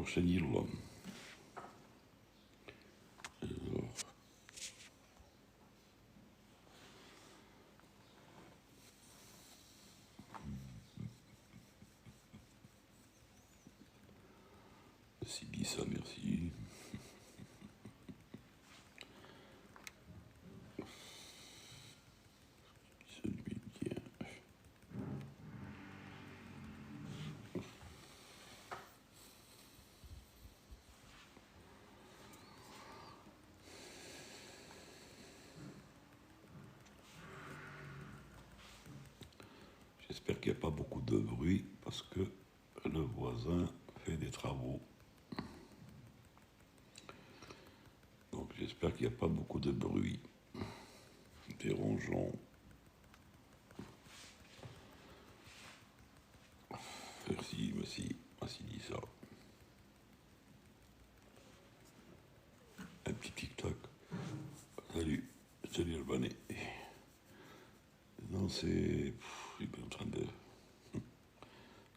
Alors, Chenil. C'est dit ça, merci. J'espère qu'il n'y a pas beaucoup de bruit parce que le voisin fait des travaux. Donc j'espère qu'il n'y a pas beaucoup de bruit dérangeant. Merci, merci dit ça. Un petit TikTok. Salut Albanais. Non, c'est... Il est en train de...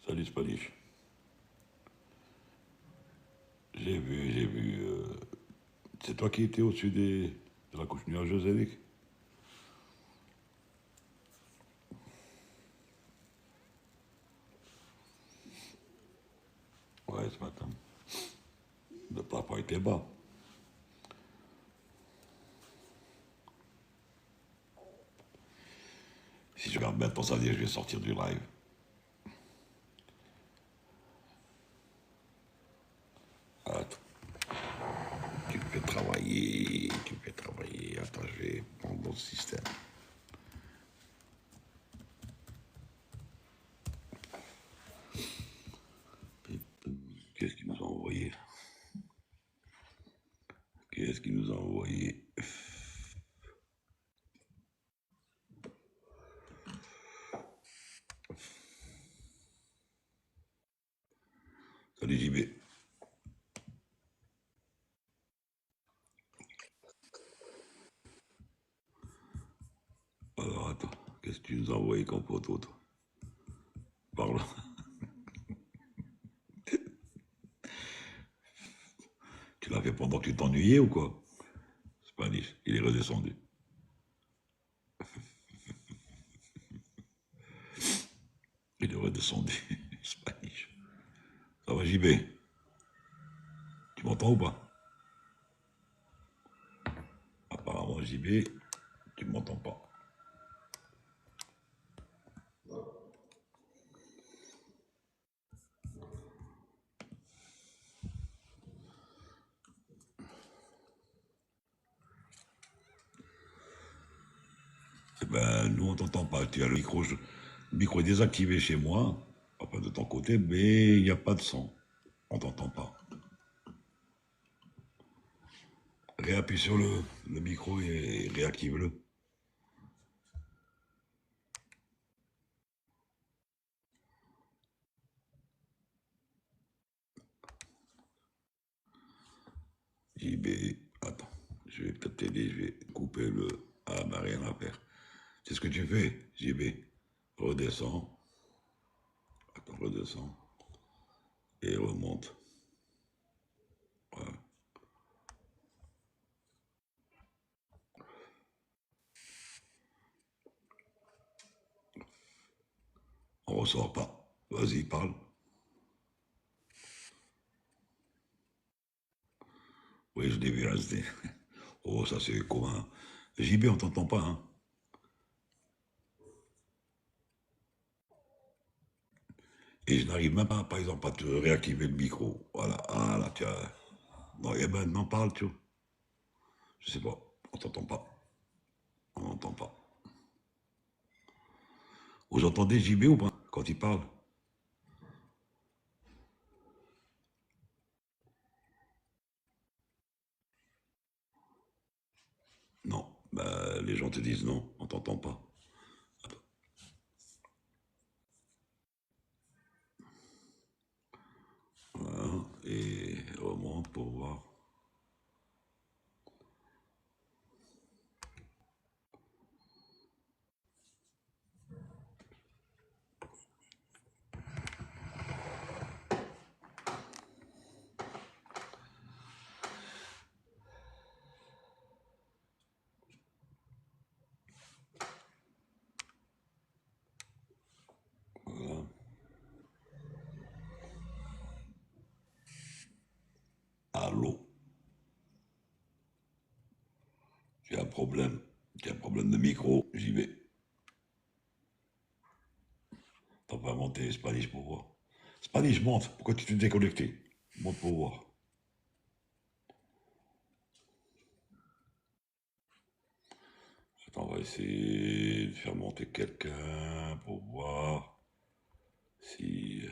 Salut Spanish. J'ai vu... C'est toi qui étais au-dessus de la couche nuageuse, Eric? Ouais, ce matin. Le plafond était bas. Si je regarde maintenant, ça veut dire que je vais sortir du live. Attends. Tu me fais travailler. Attends, je vais prendre d'autres systèmes. Qu'est-ce qu'il nous a envoyé? Salut JB. Alors attends, qu'est-ce que tu nous as envoyé comme photo, toi? Parle. Tu l'as fait pendant que tu t'ennuyais ou quoi? Spanish, il est redescendu. Il est redescendu. Spanish. Ça va JB? Tu m'entends ou pas? Apparemment JB, tu m'entends pas. Eh ben, nous, on t'entend pas. Tu as le micro est désactivé chez moi, enfin de ton côté, mais il n'y a pas de son. On t'entend pas. Réappuie sur le micro et réactive-le. JB, attends, je vais peut-être t'aider, je vais couper le... Ah, bah rien à faire. C'est ce que tu fais, JB. Redescends. Attends, redescends. Et remonte. Voilà. On ressort pas. Vas-y, parle. Oui, je l'ai vu rester. Oh, ça c'est commun. JB, on t'entend pas, hein. Et je n'arrive même pas, par exemple, à te réactiver le micro. Voilà, ah là, tu as... Non, eh ben, non, parle, tu vois. Je sais pas, on t'entend pas. On n'entend pas. Vous entendez JB ou pas, quand il parle? Non, bah, les gens te disent non, on t'entend pas. Attends. Voilà, et remonte pour voir. J'ai un problème. J'ai un problème de micro. J'y vais. T'as pas monté Spanish pour voir. Spanish, monte. Pourquoi tu t'es déconnecté? Monte pour voir. Attends, on va essayer de faire monter quelqu'un pour voir si...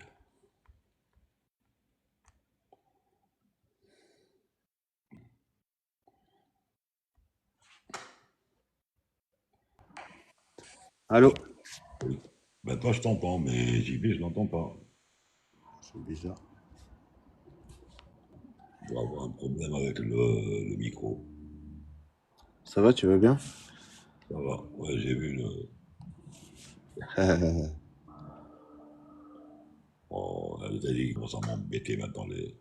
Allô? Oui. Ben toi, je t'entends, mais JB, je l'entends pas. C'est bizarre. On doit avoir un problème avec le micro. Ça va, tu vas bien? Ça va. Ouais, j'ai vu le... Oh, elle a dit qu'ils commencent à m'embêter maintenant, les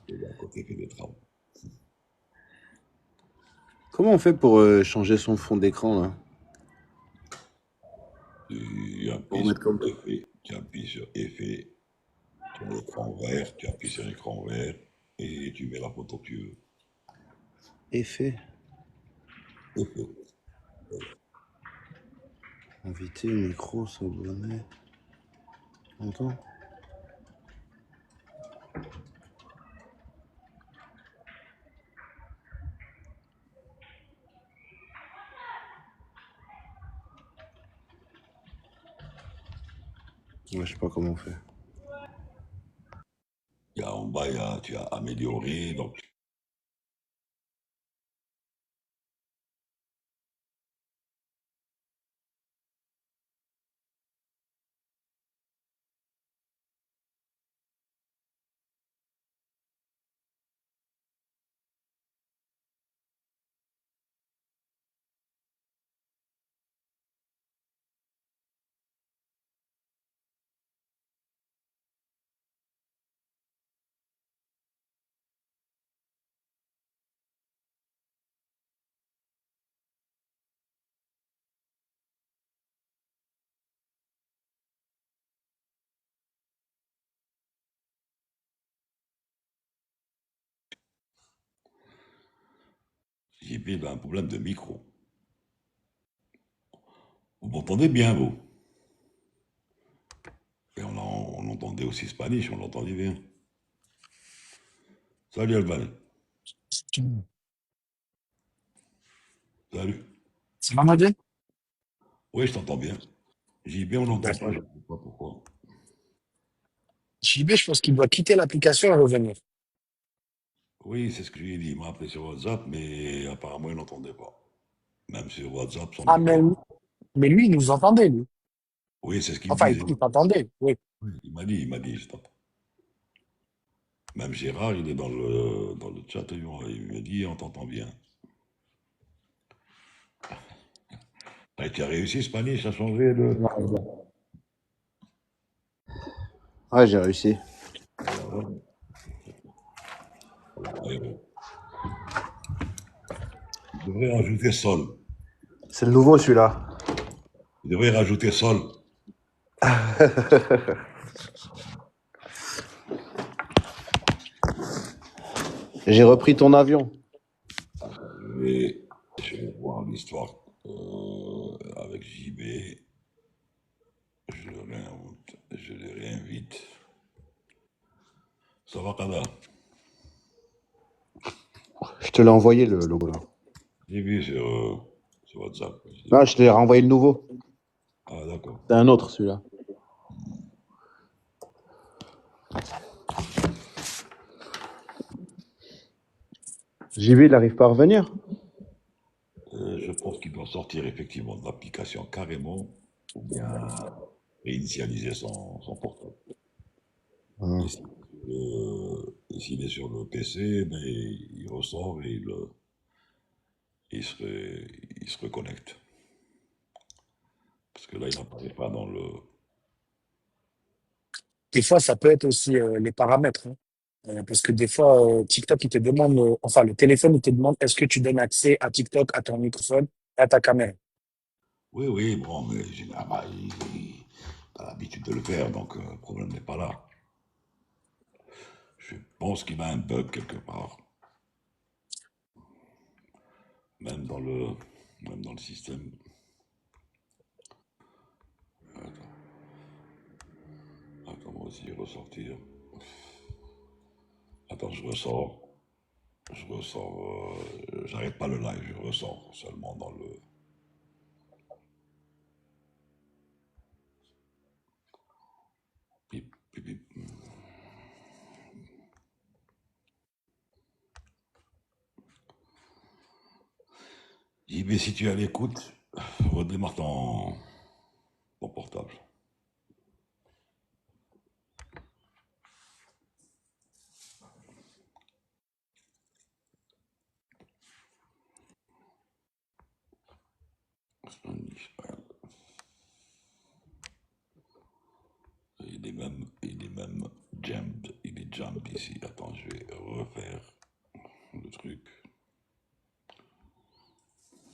gars à côté qui des travaux. Comment on fait pour changer son fond d'écran là? Tu Pour appuies mettre sur comme effet, tu appuies sur effet, ton écran vert, tu appuies sur l'écran vert et tu mets la photo que tu veux. effet, Effet. invité, micro, s'abonner. Attends. Ouais, je sais pas comment on fait. Il y a en bas, tu as amélioré, donc JP a un problème de micro. Vous m'entendez bien, vous? Et on entendait aussi Spanish, on l'entendait bien. Salut Alban. Salut. Ça va, Madé? Oui, je t'entends bien. JB, on n'entend pas, D'accord. je ne sais pas pourquoi. JB, je pense qu'il doit quitter l'application et revenir. Oui, c'est ce que je lui ai dit. Il m'a appelé sur WhatsApp, mais apparemment, il n'entendait pas. Même sur WhatsApp, son Ah, micro. mais lui, il nous entendait, lui. Oui, c'est ce qu'il me Enfin, disait. il t'entendait, oui. Oui, il m'a dit, je t'entends. Même Gérard, il est dans le chat, il me dit, on t'entend bien. Ah, tu as réussi, Spanish, à changer le... Ouais, j'ai réussi. Tu devrais rajouter sol. C'est le nouveau celui-là. Tu devrais rajouter sol. J'ai repris ton avion. Je vais voir l'histoire avec JB. Je le réinvite. Ça va, Kada? Je te l'ai envoyé le logo là. J'ai vu sur WhatsApp. Ah, je t'ai renvoyé le nouveau. Ah, d'accord. C'est un autre celui-là. JB, il arrive pas à revenir. Je pense qu'il doit sortir effectivement de l'application carrément, ou bien réinitialiser son portable. Ah. Et s'il est sur le PC, ben, il ressort et il se reconnecte. Parce que là, il n'apparaît pas dans le... Des fois, ça peut être aussi les paramètres, hein. Parce que des fois, TikTok, il te demande, enfin, le téléphone, il te demande est-ce que tu donnes accès à TikTok, à ton microphone et à ta caméra. Oui, oui, bon, mais généralement, il a l'habitude de le faire, donc le problème n'est pas là. Je pense qu'il a un bug quelque part. Même même dans le système. Attends, attends, moi aussi ressortir. Attends, j'arrête pas le live, je ressors seulement dans le. Pip, pip, pip. JB, si tu es à l'écoute, redémarre ton portable. Il est même jammed, il est jammed ici. Attends, je vais refaire le truc.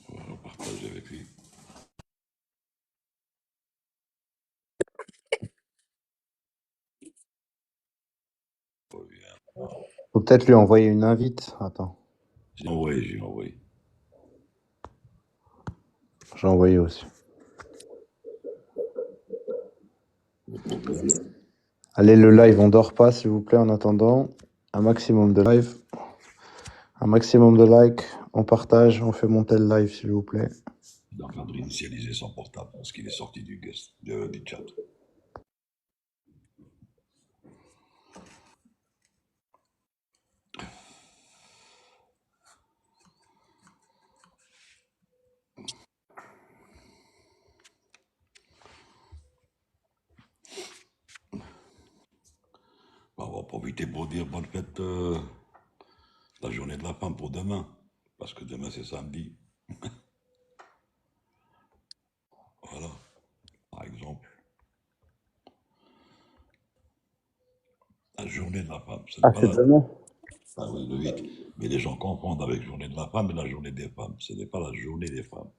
On va partager avec lui. Faut peut-être lui envoyer une invite. Attends, J'ai envoyé. j'ai envoyé aussi. Allez, le live, on dort pas, s'il vous plaît, en attendant. Un maximum de live. Un maximum de likes. On partage, on fait monter le live, s'il vous plaît. Il est en train de réinitialiser son portable parce qu'il est sorti du chat. On va profiter pour dire bonne fête, la journée de la femme pour demain. Parce que demain c'est samedi. Voilà, par exemple. La journée de la femme. Ce n'est Ah, pas c'est la. demain. Ah oui, le 8. Mais les gens confondent avec journée de la femme et la journée des femmes. Ce n'est pas la journée des femmes.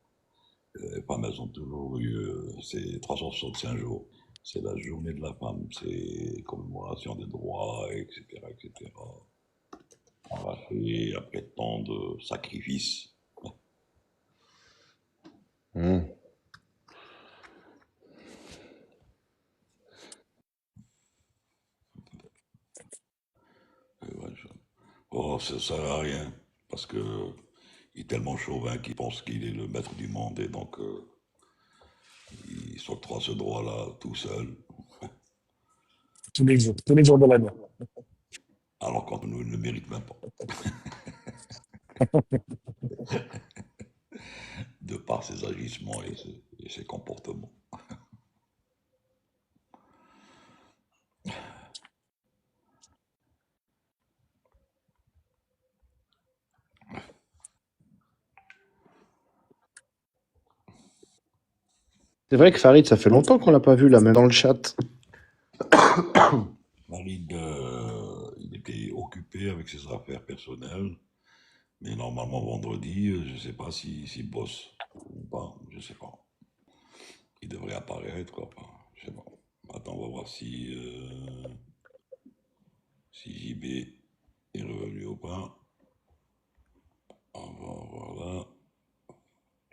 Les femmes, elles ont toujours eu, c'est 365 jours. C'est la journée de la femme. C'est commémoration des droits, etc., etc. Arraché après tant de sacrifices. Mmh. Ouais, oh, ça sert à rien. Parce que il est tellement chauvin qu'il pense qu'il est le maître du monde et donc il s'octroie ce droit-là tout seul. tous les jours de l'année. Alors qu'on ne le mérite même pas. De par ses agissements et ses comportements. C'est vrai que Farid, ça fait longtemps qu'on l'a pas vu, là, même dans le chat. Farid, il était occupé avec ses affaires personnelles, mais normalement vendredi, je ne sais pas s'il bosse ou pas, je ne sais pas. Il devrait apparaître, quoi. Enfin, je sais pas. Attends, on va voir si JB est revenu ou pas. On va voir là.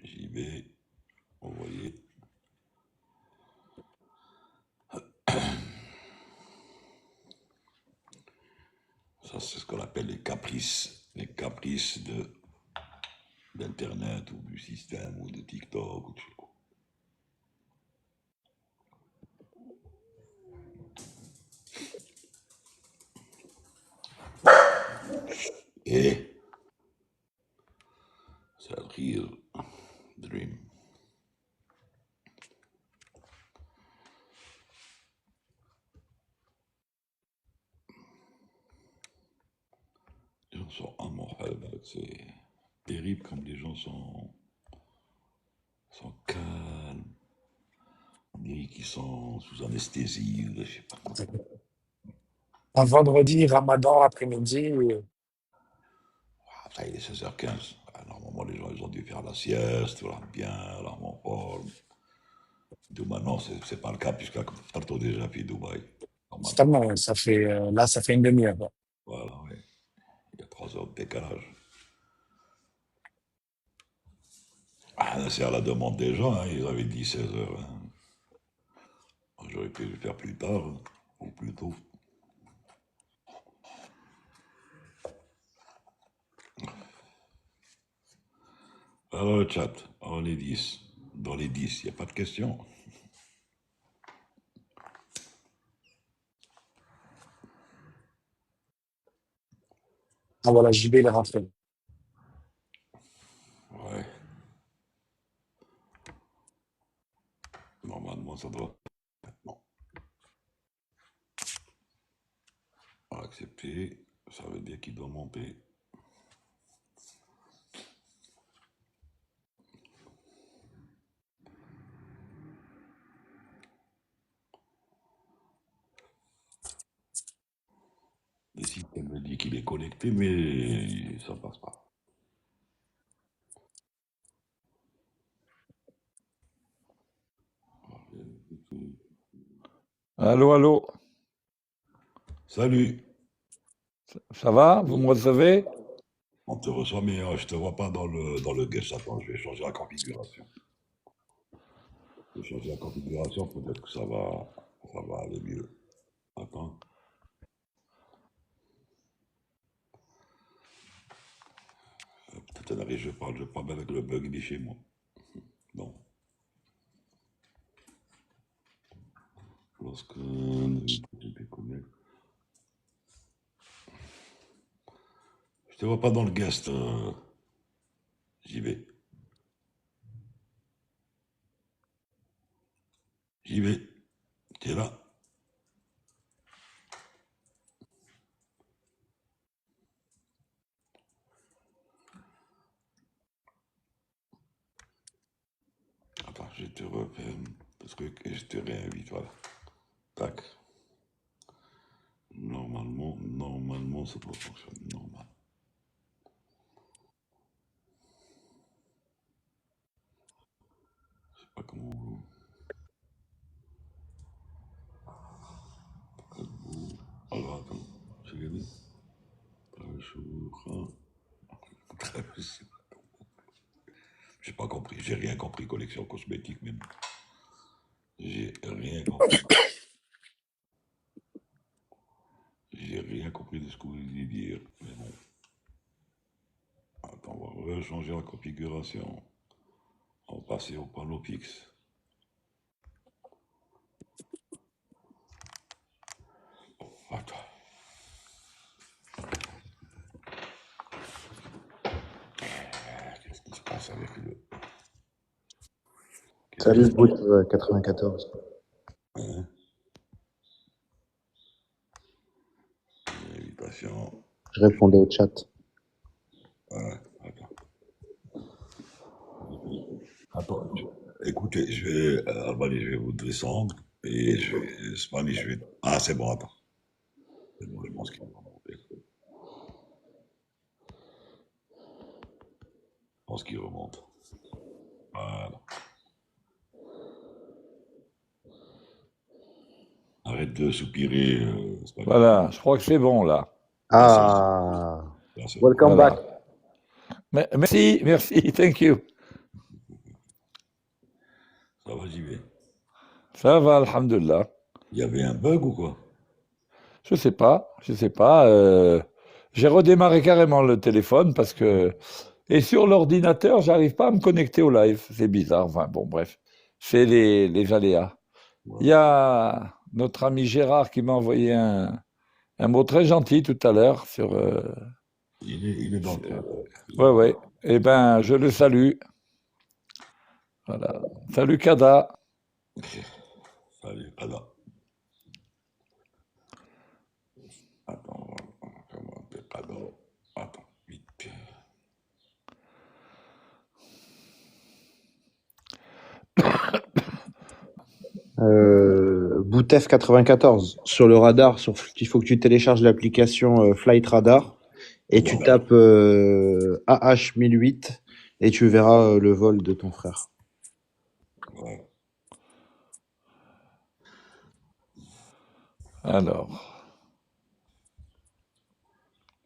JB, envoyé. Ça, c'est ce qu'on appelle les caprices d'Internet ou du système ou de TikTok ou de je sais quoi. Et c'est un real dream. Les gens sont amorphes, c'est terrible comme les gens sont calmes. On dirait qu'ils sont sous anesthésie, ou je sais pas quoi. Un vendredi, Ramadan, après-midi, Après, il est 16h15. Normalement, les gens, ils ont dû faire la sieste, voilà, bien, là, en forme. De maintenant, c'est pas le cas, puisque tantôt déjà fait Dubaï, normalement. totalement, là, ça fait une demi-heure. Ouais. Voilà, oui. Il y a 3 heures de décalage. Ah, c'est à la demande des gens, hein, ils avaient dit 16 heures. Hein. J'aurais pu le faire plus tard, hein, ou plus tôt. Alors le chat, on est 10. Dans les 10, il n'y a pas de questions. Ah voilà, JB, il est rentré. Ouais, normalement ça doit maintenant accepter. Ça veut dire qu'il doit monter. Le système me dit qu'il est connecté, mais ça passe pas. Allô, allô, Salut, ça va? Vous me recevez? on te reçoit, mais je te vois pas dans le guest. Attends, je vais changer la configuration. Je vais changer la configuration, peut-être que ça va aller mieux. Attends. Peut-être que je parle avec le bug, il est chez moi. Non. Lorsque je déconnecte. Je te vois pas dans le guest, j'y vais. J'y vais. Tu es là? Attends, je te refais le truc et je te réinvite, voilà. Tac. Normalement, ça doit fonctionner normal. Je sais pas comment. Alors, attends, j'ai gagné. J'ai pas compris, j'ai rien compris, collection cosmétique même. J'ai rien compris. J'ai rien compris de ce que vous vouliez dire. Mais bon. Attends, on va changer la configuration. On va passer au panneau fixe. Attends. Qu'est-ce qui se passe avec le. Salut, Boot 94. Hein? Invitation. Je répondais au chat. Ouais, attends. Attends, écoutez, Albany, je vais vous descendre et je vais, Spani, je vais. Ah, c'est bon, attends. C'est bon, je pense qu'il va remonter. Je pense qu'il remonte. Voilà. Arrête de soupirer, Spani. Voilà, je crois que c'est bon là. Là, c'est bon. Ah, Là, c'est bon. welcome Voilà. back. Merci, merci, thank you. Ça va, j'y vais. Ça va, alhamdulillah. Il y avait un bug ou quoi? Je sais pas, je sais pas. J'ai redémarré carrément le téléphone parce que... Et sur l'ordinateur, j'arrive pas à me connecter au live. C'est bizarre, enfin bon, bref. C'est les aléas. Il y Ouais. a notre ami Gérard qui m'a envoyé un mot très gentil tout à l'heure sur... Il est dans le chat. ouais, ouais. Eh ben, je le salue. Voilà. Salut Kada. Salut, Ada. Attends, comment on fait Ada? Attends, vite. Bootef 94. Sur le radar, il faut que tu télécharges l'application Flight Radar et tu Voilà. tapes AH 1008 et tu verras le vol de ton frère. Ouais. Alors,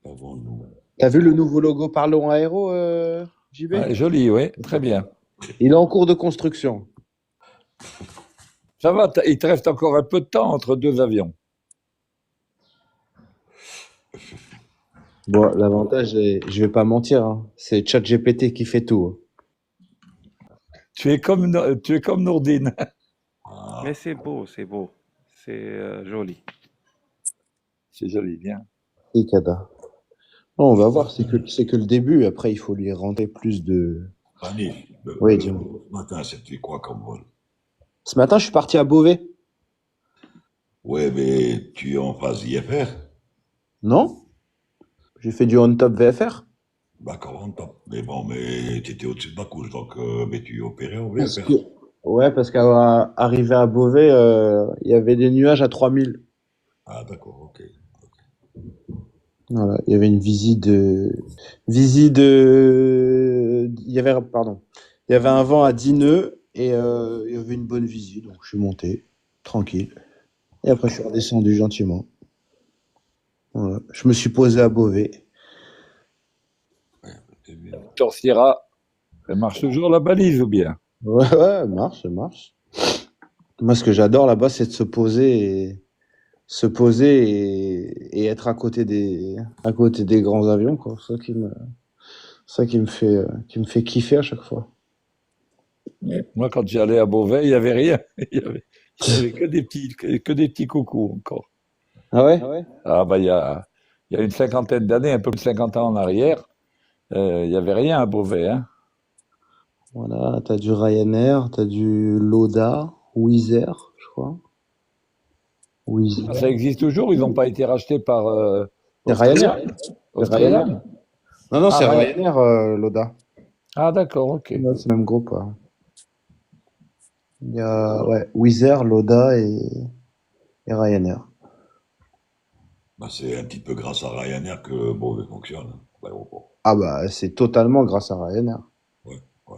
Avant nous. T'as vu le nouveau logo Parlons Aéro, JB? ouais, joli, oui, très bien. Il est en cours de construction. Ça va, il te reste encore un peu de temps entre deux avions. Bon, l'avantage, je vais pas mentir, hein, c'est ChatGPT qui fait tout. Tu es comme Nourdine. Ah, Mais c'est beau, c'est beau. C'est joli. C'est joli, bien. Et Kada. Non, on va voir, c'est que le début. Après, il faut lui rentrer plus de. Fanny, Oui, dis-moi. ce matin, c'était quoi comme vol? Ce matin, je suis parti à Beauvais. Ouais, mais tu es en phase IFR? Non? J'ai fait du on-top VFR. D'accord, on top. Mais bon, mais tu étais au-dessus de ma couche, donc mais tu es opéré en Parce VFR. que, ouais, parce qu'arrivé à Beauvais, il y avait des nuages à 3000. Ah, d'accord, ok. Voilà, il y avait une il y avait, pardon, il y avait un vent à 10 nœuds et il y avait une bonne visite, donc je suis monté, tranquille. Et après, je suis redescendu gentiment. Voilà. Je me suis posé à Beauvais. C'est bien. Torsiera, elle marche toujours la balise ou bien? Ouais, ouais, elle marche, elle marche. Moi, ce que j'adore là-bas, c'est de se poser et être à côté des grands avions, quoi. Ça qui me fait kiffer à chaque fois. Moi, quand j'allais à Beauvais, il n'y avait rien. Il y avait que des petits coucous encore. Ah ouais? Ah, bah, il y a une cinquantaine d'années, un peu plus de 50 ans en arrière, il n'y avait rien à Beauvais, hein. Voilà, t'as du Ryanair, t'as du Loda, Wizz Air, je crois. Wizz Ah, Air. ça existe toujours, ils n'ont pas été rachetés par C'est Ryanair? C'est Ryanair? Austrian? Non, non, Ah, c'est Ryanair, Loda. Ah, d'accord, ok. Ouais, c'est le même groupe, ouais. Il y a, ouais, Wizz Air, Loda et Ryanair. Bah, c'est un petit peu grâce à Ryanair que Beauvais fonctionne, hein, l'aéroport. Ah bah, c'est totalement grâce à Ryanair. Ouais, ouais.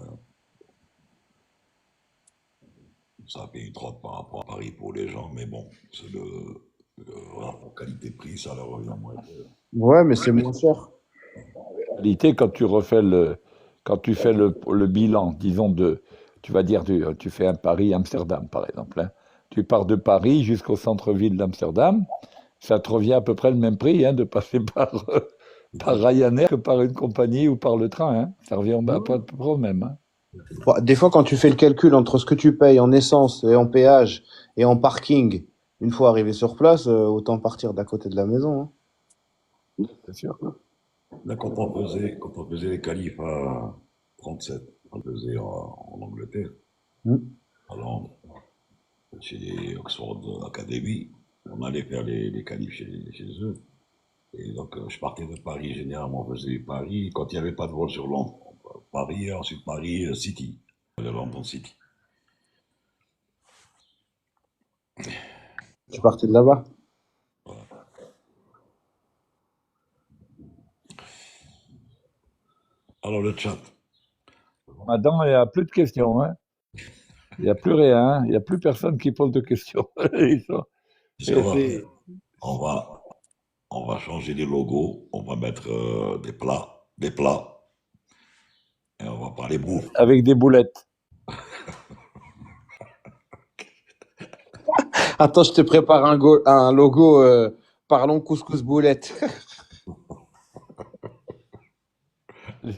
Ça fait une trotte par rapport à Paris pour les gens, mais bon, c'est le rapport qualité-prix, ça leur revient moins cher. Ouais, mais c'est moins cher. En réalité, quand tu fais le bilan, disons tu vas dire, tu fais un Paris-Amsterdam, par exemple, hein. Tu pars de Paris jusqu'au centre-ville d'Amsterdam, ça te revient à peu près le même prix, hein, de passer par Ryanair que par une compagnie ou par le train, hein. Ça revient à peu près au même, hein. Bon, des fois, quand tu fais le calcul entre ce que tu payes en essence et en péage et en parking, une fois arrivé sur place, autant partir d'à côté de la maison, hein. C'est sûr. Là, quand on faisait les qualifs à 37, on le faisait en Angleterre, Hmm. à Londres, chez Oxford Academy, on allait faire les qualifs chez eux. Et donc, je partais de Paris, généralement, on faisait Paris. Quand il n'y avait pas de vol sur Londres, Paris, ensuite Paris City, le London City. Tu partais de là-bas. Alors, le chat, Maintenant, il n'y a plus de questions, hein. Il n'y a plus rien, hein. Il n'y a plus personne qui pose de questions. Ils sont- ça va, c'est- on va, on va changer les logos, on va mettre des plats, et on va parler bouffe. Avec des boulettes. Attends, je te prépare un logo, parlons couscous boulette.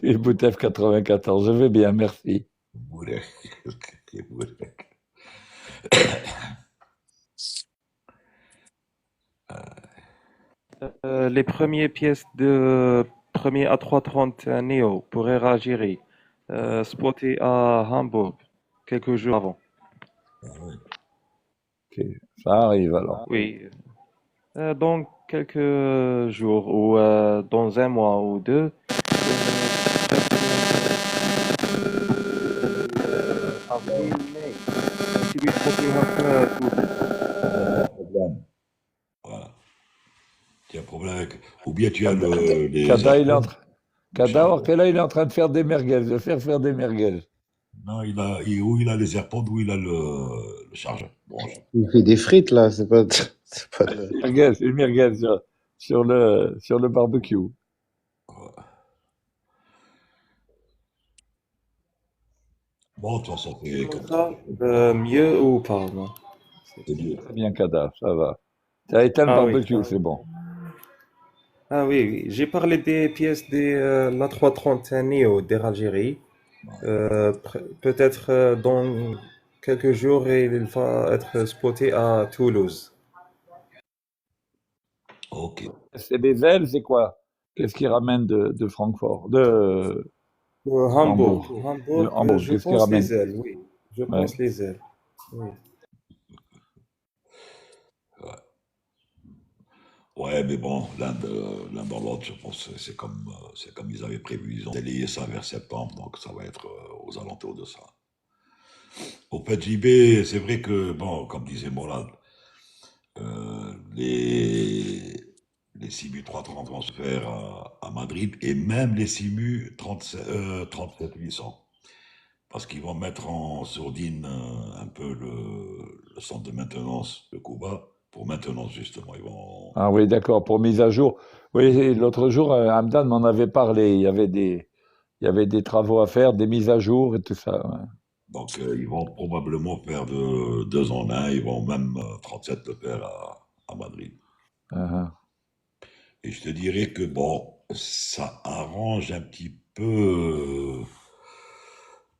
Les Boutef 94, je vais bien, merci. Bourré. Les bourrés. Les premières pièces de premier A330 Neo pour Air Algérie, spotées à Hambourg quelques jours avant. Ok, ça arrive alors. Oui, dans quelques jours ou dans un mois ou deux. Avril, mai. Si lui trouvez Problème. Voilà. Tu as un problème avec. Ou bien tu as les Kada, AirPods. Orkela, il est en train de faire des merguez, de faire des merguez. Non, ou il a les AirPods ou il a le chargeur. Bon, Il fait des frites, là, c'est pas, c'est pas Une merguez sur le barbecue. Bon, de toute façon, c'est Comment comme ça. ça? Mieux ou pas? Non. C'est mieux. Très bien, Kada, ça va. T'as éteint le Ah oui. barbecue, c'est bon. Ah oui, oui. J'ai parlé des pièces de l'A330 Neo d'Air Algérie. Peut-être dans quelques jours, il va être spoté à Toulouse. Ok. C'est des ailes, c'est quoi? Qu'est-ce qu'ils ramènent de Francfort, de Hambourg. Hambourg? De Hambourg, Hambourg, je qu'est-ce qu'ils pense ramènent? les ailes, oui. Je Ouais. pense les ailes. Oui. Ouais. Ouais, mais bon, l'un dans l'autre, je pense que c'est comme ils avaient prévu. Ils ont délayé ça vers septembre, donc ça va être aux alentours de ça. Au fait, JB, c'est vrai que, bon, comme disait Morad, les Simu 330 vont se faire à Madrid et même les Simu 37 800. Parce qu'ils vont mettre en sourdine un peu le centre de maintenance de Cuba pour maintenance, justement. Ils vont. Ah oui, d'accord, pour mise à jour. Oui, et l'autre jour, Hamdan m'en avait parlé. Il y avait des travaux à faire, des mises à jour et tout ça. Ouais. Donc, ils vont probablement faire de deux en un. Ils vont même 37 le faire à Madrid. Ah, Et je te dirais que, bon, ça arrange un petit peu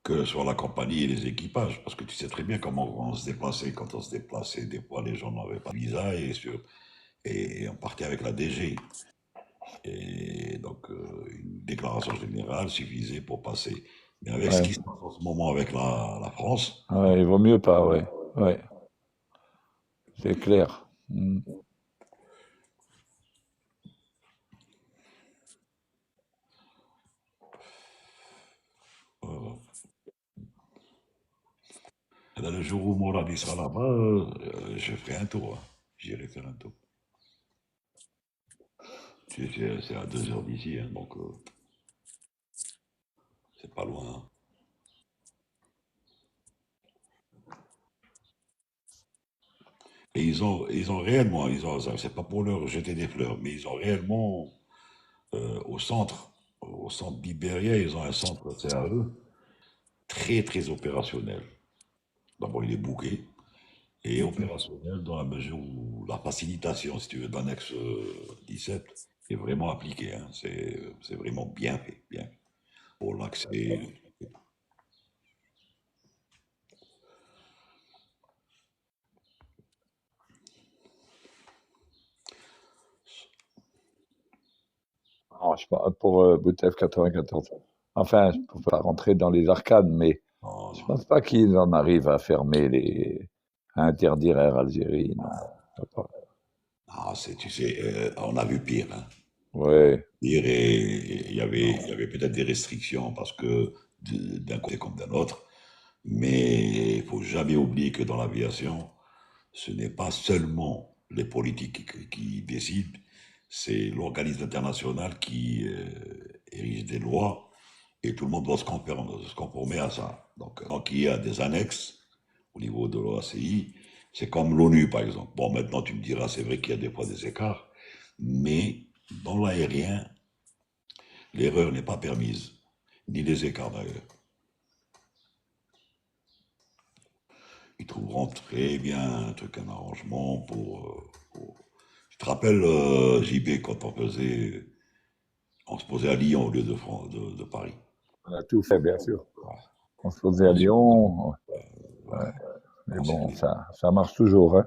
que sur la compagnie et les équipages. Parce que tu sais très bien comment on se déplaçait. Quand on se déplaçait, des fois, les gens n'avaient pas de visa et on partait avec la DG. Et donc, une déclaration générale suffisait pour passer. Mais avec ce ouais. qui se passe en ce moment avec la France, Ouais, il vaut mieux pas, ouais. Ouais, c'est clair. Mm. euh, et dans le jour où Mourad il sera là-bas, je ferai un tour, hein. J'irai faire un tour. C'est à 2 heures d'ici, hein, donc c'est pas loin, hein. Et ils ont réellement, c'est pas pour leur jeter des fleurs, mais ils ont réellement au centre d'Iberia, ils ont un centre CAE très très opérationnel. D'abord, il est bouqué et opérationnel dans la mesure où la facilitation, si tu veux, d'annexe 17 est vraiment appliquée, hein. C'est vraiment bien fait, bien fait. Pour l'accès. Non, je sais pas, pour Boutef 94. Enfin, je peux pas rentrer dans les arcanes, mais Non, je non, pense pas qu'ils en arrivent à fermer à interdire Air Algérie, non. Je sais pas. non, tu sais, on a vu pire, hein. Ouais, Pire et il y non. avait peut-être des restrictions parce que d'un côté comme d'un autre, mais il faut jamais oublier que dans l'aviation, ce n'est pas seulement les politiques qui décident, c'est l'organisme international qui érige des lois et tout le monde doit se conformer à ça. Donc il y a des annexes au niveau de l'OACI. C'est comme l'ONU, par exemple. Bon, maintenant, tu me diras, c'est vrai qu'il y a des fois des écarts, mais dans l'aérien, l'erreur n'est pas permise, ni les écarts d'ailleurs. Ils trouveront très bien un truc, un arrangement Je te rappelle, JB, quand on se posait à Lyon au lieu de, de Paris. On a tout fait, bien sûr. Voilà. On se posait à Lyon, Ouais, ouais. Mais on s'est bon, dit. ça marche toujours, hein.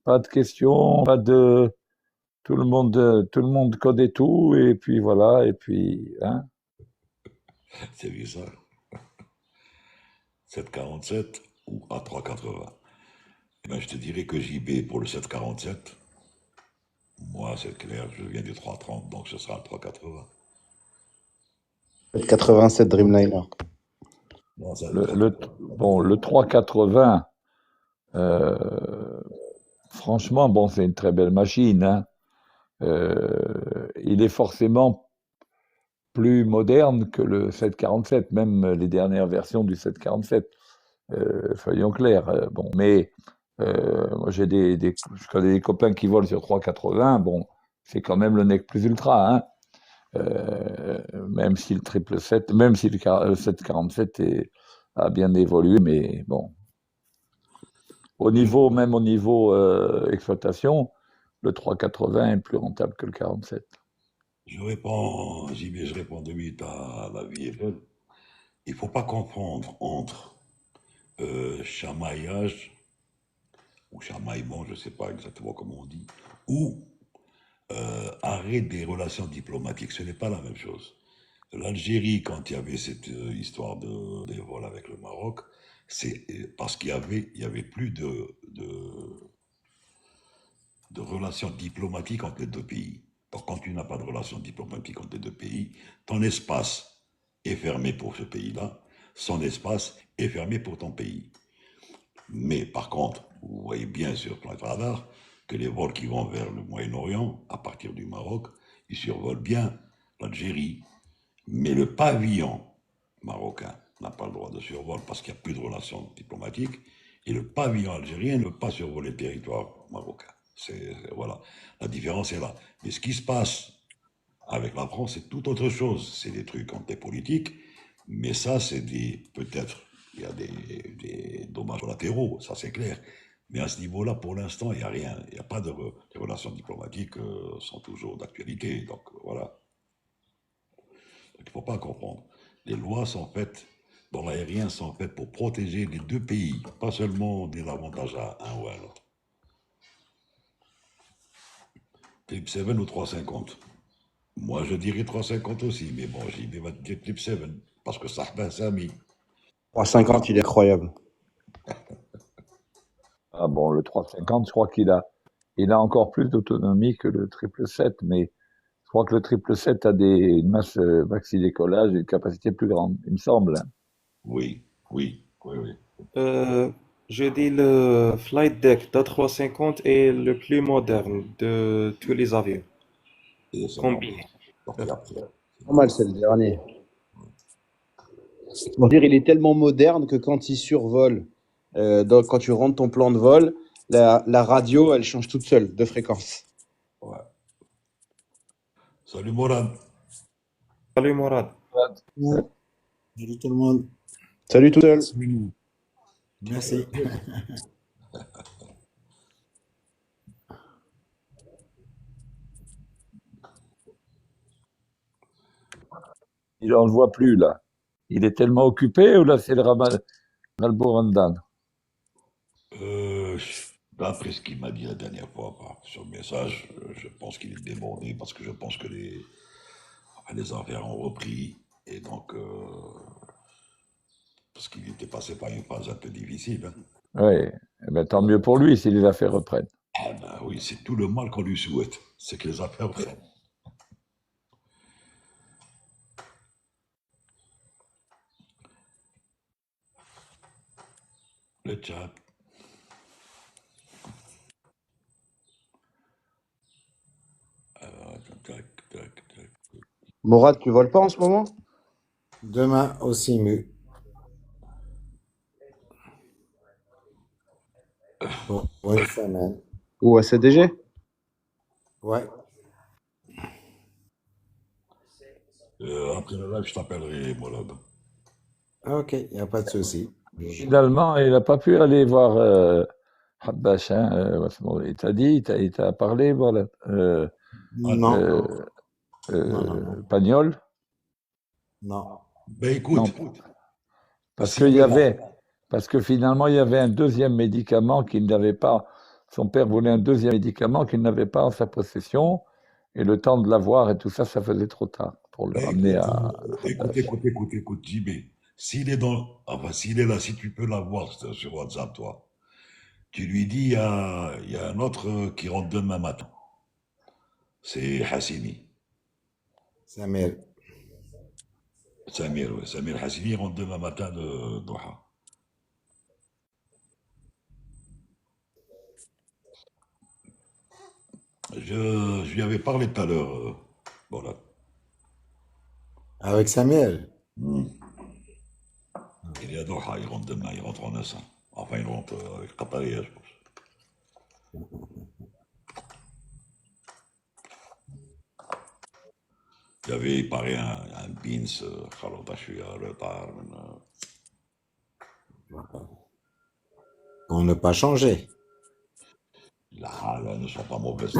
Pas de questions, pas de... tout le monde connaît tout, et puis voilà, et puis, hein. C'est vu ça. 747 ou A380. Eh ben, je te dirais que JB pour le 747, moi, c'est clair, je viens du 330, donc ce sera le 380. 87 Dreamliner. Non, ça, Bon, le 380, euh, franchement, bon, c'est une très belle machine, hein. Il est forcément plus moderne que le 747, même les dernières versions du 747. Soyons clairs. Bon, mais Moi, je connais des copains qui volent sur 380. Bon, c'est quand même le nec plus ultra, hein. Même si le 777, même si le 747 a bien évolué, mais bon, même au niveau exploitation, le 380 est plus rentable que le 47. Je réponds 2 minutes à la vie Eiffel. Il ne faut pas confondre entre chamaillage ou chamaillement, je ne sais pas exactement comment on dit, ou arrêt des relations diplomatiques. Ce n'est pas la même chose. L'Algérie, quand il y avait cette histoire de vol avec le Maroc, c'est parce il y avait plus de relations diplomatiques entre les deux pays. Donc, quand tu n'as pas de relations diplomatiques entre les deux pays, ton espace est fermé pour ce pays-là, son espace est fermé pour ton pays. Mais par contre, vous voyez bien sur Plan Radar que les vols qui vont vers le Moyen-Orient, à partir du Maroc, ils survolent bien l'Algérie. Mais le pavillon marocain n'a pas le droit de survol parce qu'il n'y a plus de relations diplomatiques. Et le pavillon algérien ne peut pas survoler le territoire marocain. Voilà, la différence est là. Mais ce qui se passe avec la France, c'est tout autre chose. C'est des trucs entre les politiques, mais ça, peut-être, il y a des dommages collatéraux, ça c'est clair. Mais à ce niveau-là, pour l'instant, il n'y a rien. Il n'y a pas les relations diplomatiques sont toujours d'actualité. Donc voilà. Donc, il ne faut pas comprendre. Les lois sont faites dans l'aérien sont faites pour protéger les deux pays, pas seulement des avantages à un ou à l'autre. Type 7 ou 350. Moi, je dirais 350 aussi, mais bon, j'y vais dire Type 7, parce que ça c'est ami. 350, il est incroyable. Ah bon, le 350, je crois il a encore plus d'autonomie que le 777, mais je crois que le 777 a une masse maxi décollage et une capacité plus grande, il me semble, hein. Oui, oui, oui, oui. Euh, je dis le Flight Deck d'A350 est le plus moderne de tous les avions Et c'est combinés. sorti après. Normal, c'est le dernier. Pour dire, il est tellement moderne que quand il survole, quand tu rentres ton plan de vol, la radio, elle change toute seule de fréquence. Ouais. Salut Moran. Salut Morad. Ouais. Salut tout le monde. Salut tout seul. Merci. On le voit plus, là. Il est tellement occupé, ou là, c'est le Ralborandan? D'après ce qu'il m'a dit la dernière fois sur le message, je pense qu'il est débordé parce que je pense que les affaires ont repris et donc parce qu'il était passé par une phase un peu difficile. Hein. Oui, eh ben, tant mieux pour lui si les affaires reprennent. Ah ben oui, c'est tout le mal qu'on lui souhaite, c'est que les affaires reprennent. Le chat. Tac, tac, tac. Morad, tu voles pas en ce moment? Demain au CIMU. Pour une semaine. Ou à CDG? Ouais. Après le live, je t'appellerai, Molad. Ok, il n'y a pas de souci. Finalement, il n'a pas pu aller voir Habash, hein, il t'a dit, il t'a parlé, voilà. Non, Pagnol? non. Ben Non, écoute, parce s'il est là, parce que finalement, il y avait un deuxième médicament qu'il n'avait pas. Son père voulait un deuxième médicament qu'il n'avait pas en sa possession, et le temps de l'avoir et tout ça, ça faisait trop tard pour le ben ramener à Habash. écoute, JB. S'il est là, si tu peux l'avoir sur WhatsApp, toi, tu lui dis, il y a un autre qui rentre demain matin. C'est Hassini. Samir. Samir, ouais. Samir Hassini rentre demain matin de Doha. Je lui avais parlé tout à l'heure. Voilà. Avec Samir. Hmm. Il est à Doha, il rentre demain, il rentre en Nassin. Enfin, il rentre avec Qataria, je pense. Il y avait, il paraît, un beans, خلطة شوية retard. Pour ne pas changer. Les halal ne sont pas mauvaises.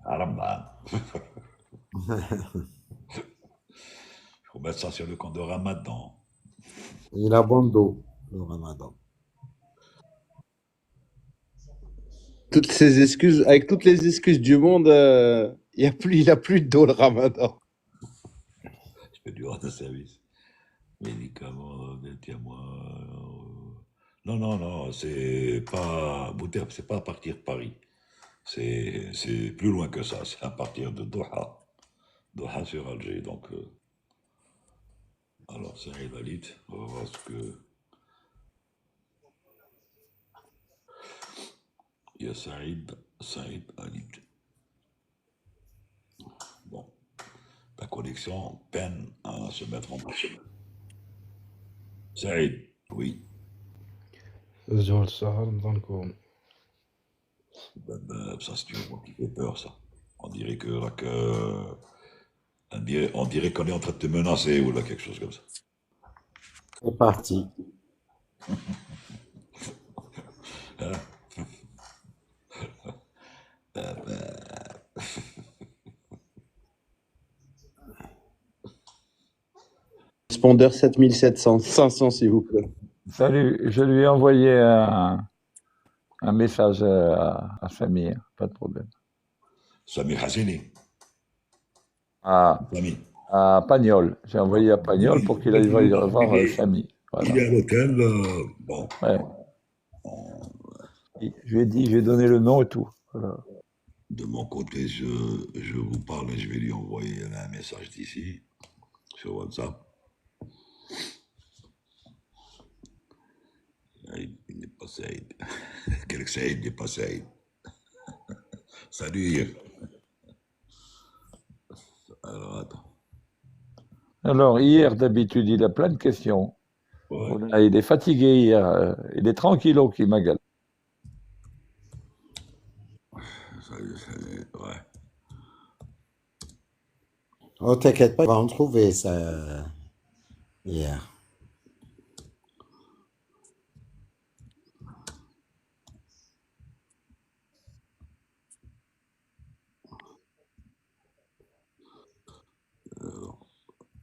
Ramadan. Il faut mettre ça sur le compte de Ramadan. Il a bon dos, le ramadan. Toutes ces excuses, avec toutes les excuses du monde, il a plus de dos le ramadan. Je fais du rendre service. Médicaments, tiens-moi. Non, non, non, c'est pas Bouterne, c'est pas à partir de Paris. C'est plus loin que ça. C'est à partir de Doha. Doha sur Alger. Donc, alors, Saïd Alit, on va voir ce que. Il y a Saïd Alit. Bon, la connexion peine à se mettre en place. Saïd, oui. الجو السهر نظنكم Ça, c'est une voix qui fait peur, ça. On dirait on dirait qu'on est en train de te menacer ou là, quelque chose comme ça. C'est parti. Hein? Respondeur 7700, 500 s'il vous plaît. Salut, je lui ai envoyé un message à Samir, pas de problème. Samir Hassini, À, Sami. à Pagnol, j'ai envoyé à Pagnol pour qu'il aille voir Samy. Voilà. Il est à l'hôtel, bon. Ouais. Je lui ai dit, je lui ai donné le nom et tout. Voilà. De mon côté, je vous parle et je vais lui envoyer un message d'ici, sur WhatsApp. Il n'est pas Saïd. Quel Saïd n'est pas Saïd. Salut. Alors, attends. Alors, hier, d'habitude, il a plein de questions. Ouais. Voilà, il est fatigué hier. Il est tranquillo qui m'agale. Ouais. Oh, t'inquiète pas, on va en trouver ça hier.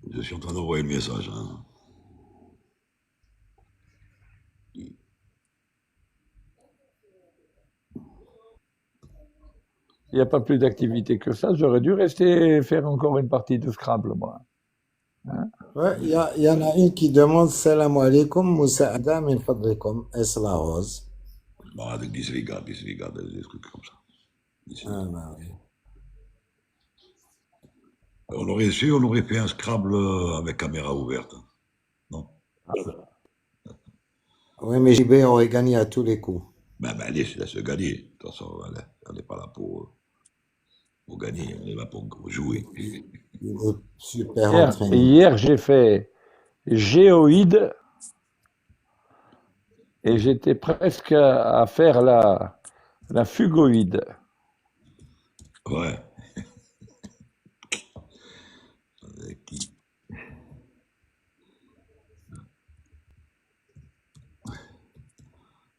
Je suis en train d'envoyer le message. Hein. Il n'y a pas plus d'activité que ça. J'aurais dû rester faire encore une partie de Scrabble, moi. Hein? Ouais, il y en a une qui demande Salam alaikum, Moussa'ada min fadlikum, est la rose? Bon, avec disregard, des trucs comme ça. Ah, bah oui. On aurait fait un Scrabble avec caméra ouverte. Non? Oui, mais JB aurait gagné à tous les coups. Ben, allez, laisse gagner. De toute façon, on n'est pas là pour gagner, on est là pour jouer. Il est super entraîné. Hier, j'ai fait géoïde et j'étais presque à faire la fugoïde. Ouais.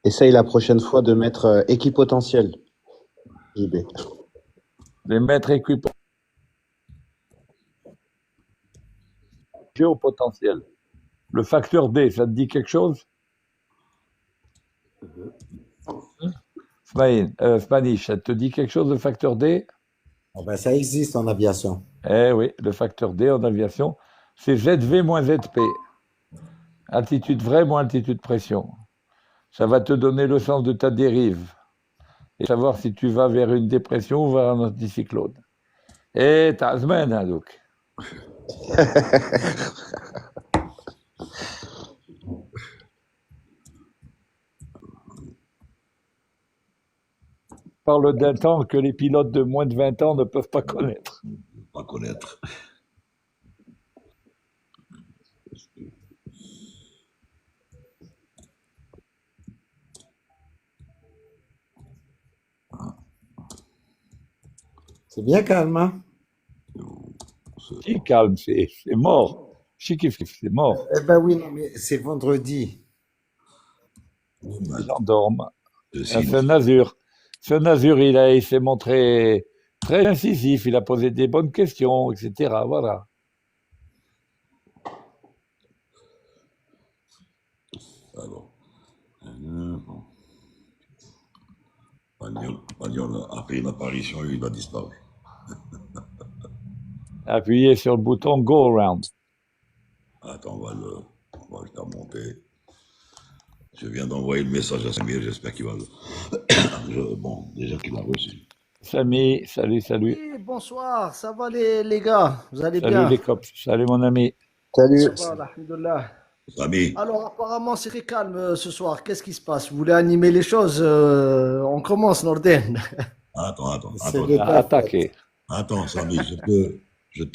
Essaye la prochaine fois de mettre équipotentiel, JB. Les mettre équipés. Géopotentiel. Le facteur D, ça te dit quelque chose? Spanish, ça te dit quelque chose, le facteur D? Ah ben, ça existe en aviation. Eh oui, le facteur D en aviation, c'est ZV moins ZP. Altitude vraie moins altitude pression. Ça va te donner le sens de ta dérive et savoir si tu vas vers une dépression ou vers un anticyclone. Et t'as semaine, hein, donc. Parle d'un temps que les pilotes de moins de 20 ans ne peuvent pas connaître. Pas connaître. C'est bien calme, hein? gentil, calme, c'est mort. Chikif, c'est mort. Eh ben oui, non, mais c'est vendredi. Oui, Les gens dorment. je Ah, signe. ce Nazur. Ce Nazur, il s'est montré très incisif, il a posé des bonnes questions, etc. Voilà. Alors, bon. Pagnol a fait une apparition et il a disparu. Appuyez sur le bouton Go Around. Attends, on va le faire monter. Je viens d'envoyer le message à Samir, j'espère qu'il va le. Bon, déjà qu'il l'a reçu. Samy, salut. Oui, bonsoir, ça va les gars, vous allez Salut bien? les cops. Salut mon ami. Salut. Ça va, alhamdoulilah. Samy, Alors, apparemment, c'est très calme ce soir. Qu'est-ce qui se passe? Vous voulez animer les choses? On commence, Norden. C'est attends. le Attaqué. Attends, Samy, je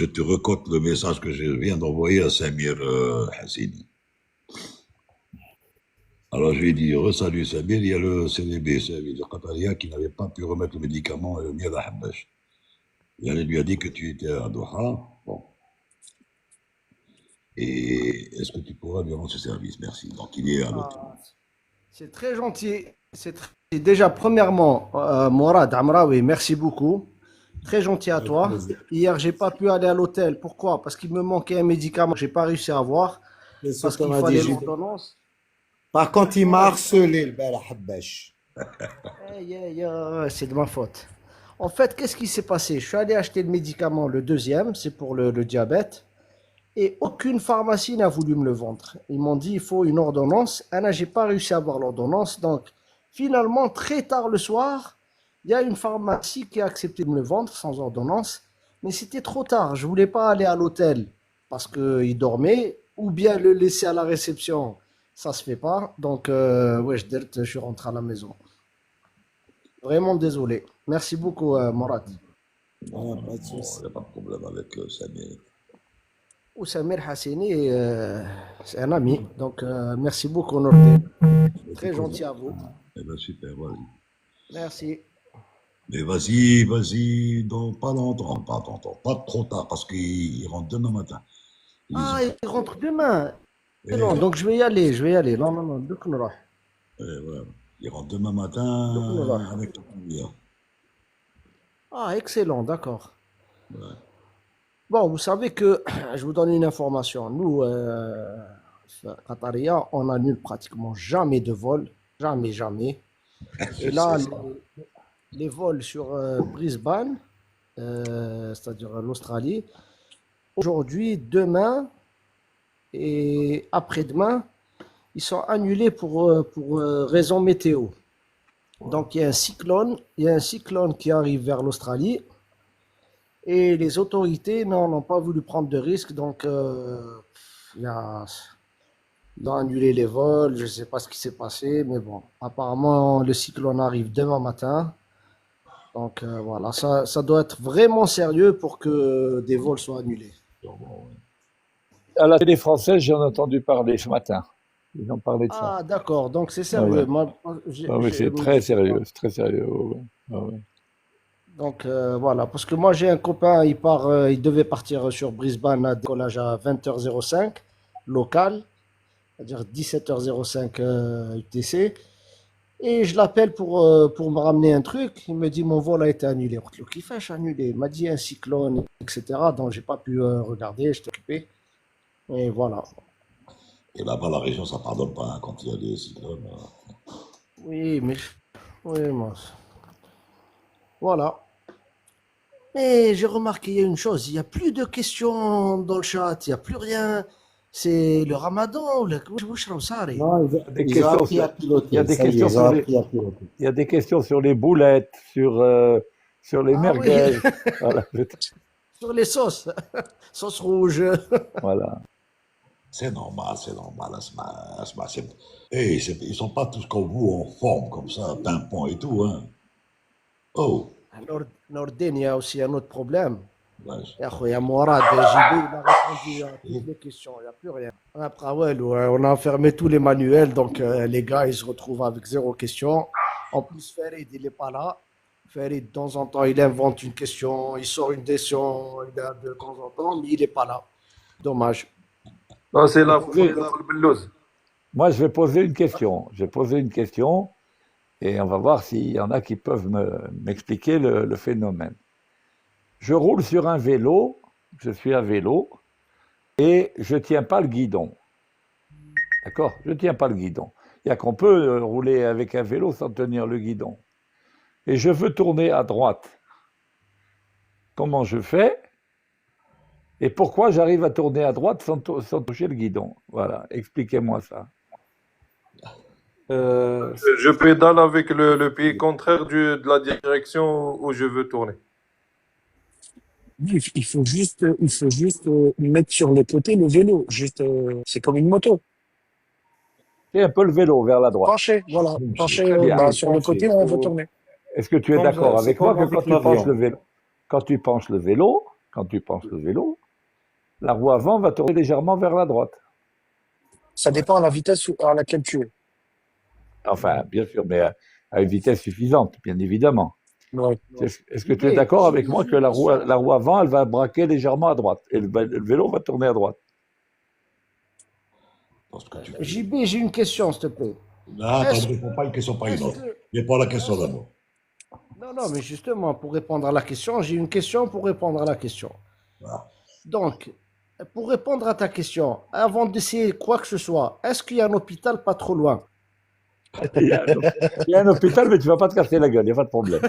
te recote le message que je viens d'envoyer à Samir Hassini. Alors je lui ai dit, salut Samir, il y a le CDB, c'est-à-dire le Qataria, qui n'avait pas pu remettre le médicament et le miel à Habbash. Et elle lui a dit que tu étais à Doha. Bon. Et est-ce que tu pourras lui rendre ce service? Merci. Donc il est à l'hôtel. Ah, c'est très gentil. Déjà, premièrement, Mourad Amraoui, merci beaucoup. Très gentil à avec toi. plaisir. Hier, j'ai pas pu aller à l'hôtel. Pourquoi? Parce qu'il me manquait un médicament que j'ai pas réussi à avoir. C'est ce Parce qu'on qu'il m'a dit, fallait Jules. l'ordonnance. Par contre, il m'a harcelé, le bel Habbash. C'est de ma faute. En fait, qu'est-ce qui s'est passé? Je suis allé acheter le médicament, le deuxième, c'est pour le diabète, et aucune pharmacie n'a voulu me le vendre. Ils m'ont dit il faut une ordonnance. Ah, là, j'ai pas réussi à avoir l'ordonnance. Donc, finalement, très tard le soir, il y a une pharmacie qui a accepté de me le vendre sans ordonnance, mais c'était trop tard. Je voulais pas aller à l'hôtel parce qu'il dormait, ou bien le laisser à la réception. Ça se fait pas. Donc, ouais, je suis rentré à la maison. Vraiment désolé. Merci beaucoup, Mourad. Ah, pas de Bon, il souci. n'y a pas de problème avec Samir. Ou Samir Hassini, c'est un ami. Donc, merci beaucoup, Nordin. Très gentil à vous. Eh ben super, vas-y. Merci. Mais vas-y, pas longtemps, pas trop tard, parce qu'il rentre demain matin. Ils Ah, ont... il rentre demain. Eh, Non, donc je vais y aller. Non. Donc, on aura. voilà. Il rentre demain Donc, on aura. matin avec la première. Ah, excellent, d'accord. Ouais. Bon, vous savez que je vous donne une information. Nous, Qataria, on annule pratiquement jamais de vol. Jamais. Je Et là, sais ça. les vols sur Brisbane, c'est-à-dire l'Australie, aujourd'hui, demain et après-demain, ils sont annulés pour raison météo. Donc, il y a un cyclone qui arrive vers l'Australie et les autorités n'ont pas voulu prendre de risques. Donc, ils ont annulé les vols. Je ne sais pas ce qui s'est passé, mais bon, apparemment, le cyclone arrive demain matin. Donc, voilà, ça doit être vraiment sérieux pour que des vols soient annulés. Sûrement, ouais. À la télé française, j'en ai entendu parler ce matin. Ils ont parlé de ça. Ah, d'accord, donc c'est Ah sérieux. ouais. Moi, Ah oui, c'est très sérieux. C'est très sérieux. Ouais. Ah ouais. Donc voilà, parce que moi j'ai un copain, il devait partir sur Brisbane à décollage à 20h05 local, c'est-à-dire 17h05 UTC. Et je l'appelle pour me ramener un truc. Il me dit mon vol a été annulé. Le kiffage annulé. Il m'a dit un cyclone, etc. Donc j'ai pas pu regarder, j'étais occupé. Et voilà. Et là-bas, la région, ça pardonne pas hein, quand il y a des cyclones. Oui, mais oui, moi. Voilà. Mais j'ai remarqué il y a une chose, il n'y a plus de questions dans le chat, il n'y a plus rien. C'est le ramadan ou le Sari. Non, Des ils ont questions appris à sur- Il y a piloter. des Ça y est, questions ils ont sur les, appris à piloter. il y a des questions sur les boulettes, sur les Ah oui, merguez. Voilà. sur les sauces. Sauce rouge. Voilà. C'est normal, Asma. Hey, ils sont pas tous comme vous en forme, comme ça, pimpant et tout, hein. Oh, Nordin, il y a aussi un autre problème. ouais, Il y a Mourad, JB, il a répondu à toutes les questions, il n'y a plus rien. Après, ouais, on a fermé tous les manuels, donc les gars, ils se retrouvent avec zéro question. En plus, Farid, il n'est pas là. Farid, de temps en temps, il invente une question, il sort une question, il a de temps en temps, mais il n'est pas là. Dommage. Non, c'est la Poser- Bellouz. Moi, je vais poser une question. Je vais poser une question et on va voir s'il y en a qui peuvent m'expliquer le phénomène. Je roule sur un vélo, je suis à vélo et je tiens pas le guidon. D'accord? Je tiens pas le guidon. Il y a qu'on peut rouler avec un vélo sans tenir le guidon. Et je veux tourner à droite. Comment je fais? Et pourquoi j'arrive à tourner à droite sans toucher le guidon? Voilà, expliquez-moi ça. Je pédale avec le pied contraire de la direction où je veux tourner. Il faut juste mettre sur le côté le vélo. Juste, c'est comme une moto. Et un peu le vélo vers la droite. Pencher, voilà. Oui, Pencher Très bien. sur le côté, on veut tourner. Est-ce que tu es Comme d'accord c'est avec moi comme que quand avec tu penches l'avion. le vélo, quand tu penches le vélo, la roue avant va tourner légèrement vers la droite. Ça dépend à la vitesse à laquelle tu es. Enfin, bien sûr, mais à une vitesse suffisante, bien évidemment. Ouais. Est-ce que tu es d'accord avec moi que la roue avant, elle va braquer légèrement à droite et le vélo va tourner à droite? Parce que tu fais. JB, j'ai une question, s'il te plaît. Non, attends, Est-ce- ne réponds pas une question par une est-ce autre. que- Réponds à la question d'abord. Non, mais justement, pour répondre à la question, j'ai une question pour répondre à la question. Voilà. Donc, pour répondre à ta question, avant d'essayer quoi que ce soit, est-ce qu'il y a un hôpital pas trop loin? Il y a un hôpital, mais tu vas pas te casser la gueule, il n'y a pas de problème.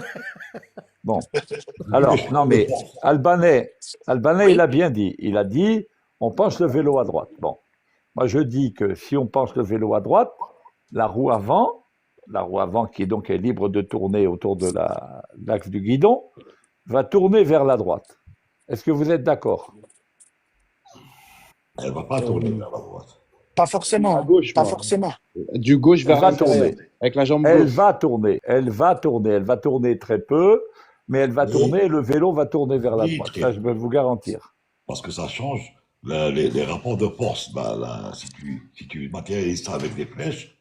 Bon. Alors, non, mais Albanais, il a bien dit. Il a dit, on penche le vélo à droite. Bon. Moi, je dis que si on penche le vélo à droite, la roue avant qui donc est libre de tourner autour de l'axe du guidon, va tourner vers la droite. Est-ce que vous êtes d'accord? Elle ne va pas tourner vers la droite. Pas forcément. À gauche, Pas moi. forcément. Du gauche vers Elle va l'intérieur, tourner. avec la jambe Elle gauche. va tourner, elle va tourner très peu, mais elle va Oui. tourner et le vélo va tourner vers la Oui, droite. très Ça, bien. je peux vous garantir. Parce que ça change les rapports de force. Ben, là, si tu matérialises ça avec des flèches,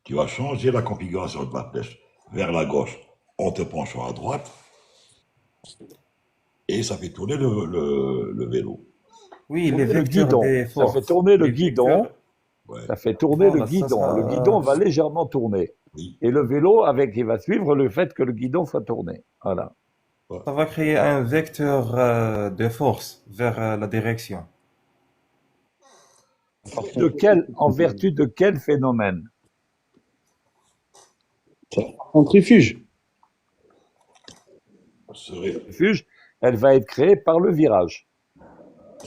tu vas changer la configuration de la flèche vers la gauche en te penchant à droite et ça fait tourner le vélo. Oui, Tourner les le vecteurs guidon. des Ça forces. fait tourner le Les guidon. vecteurs- Ouais, Ça fait tourner Voilà, le guidon. ça- Le guidon va légèrement tourner. oui. Et le vélo, il va suivre le fait que le guidon soit tourné. Voilà. Ça va créer un vecteur de force vers la direction. En vertu de quel phénomène? Centrifuge. Centrifuge, elle va être créée par le virage.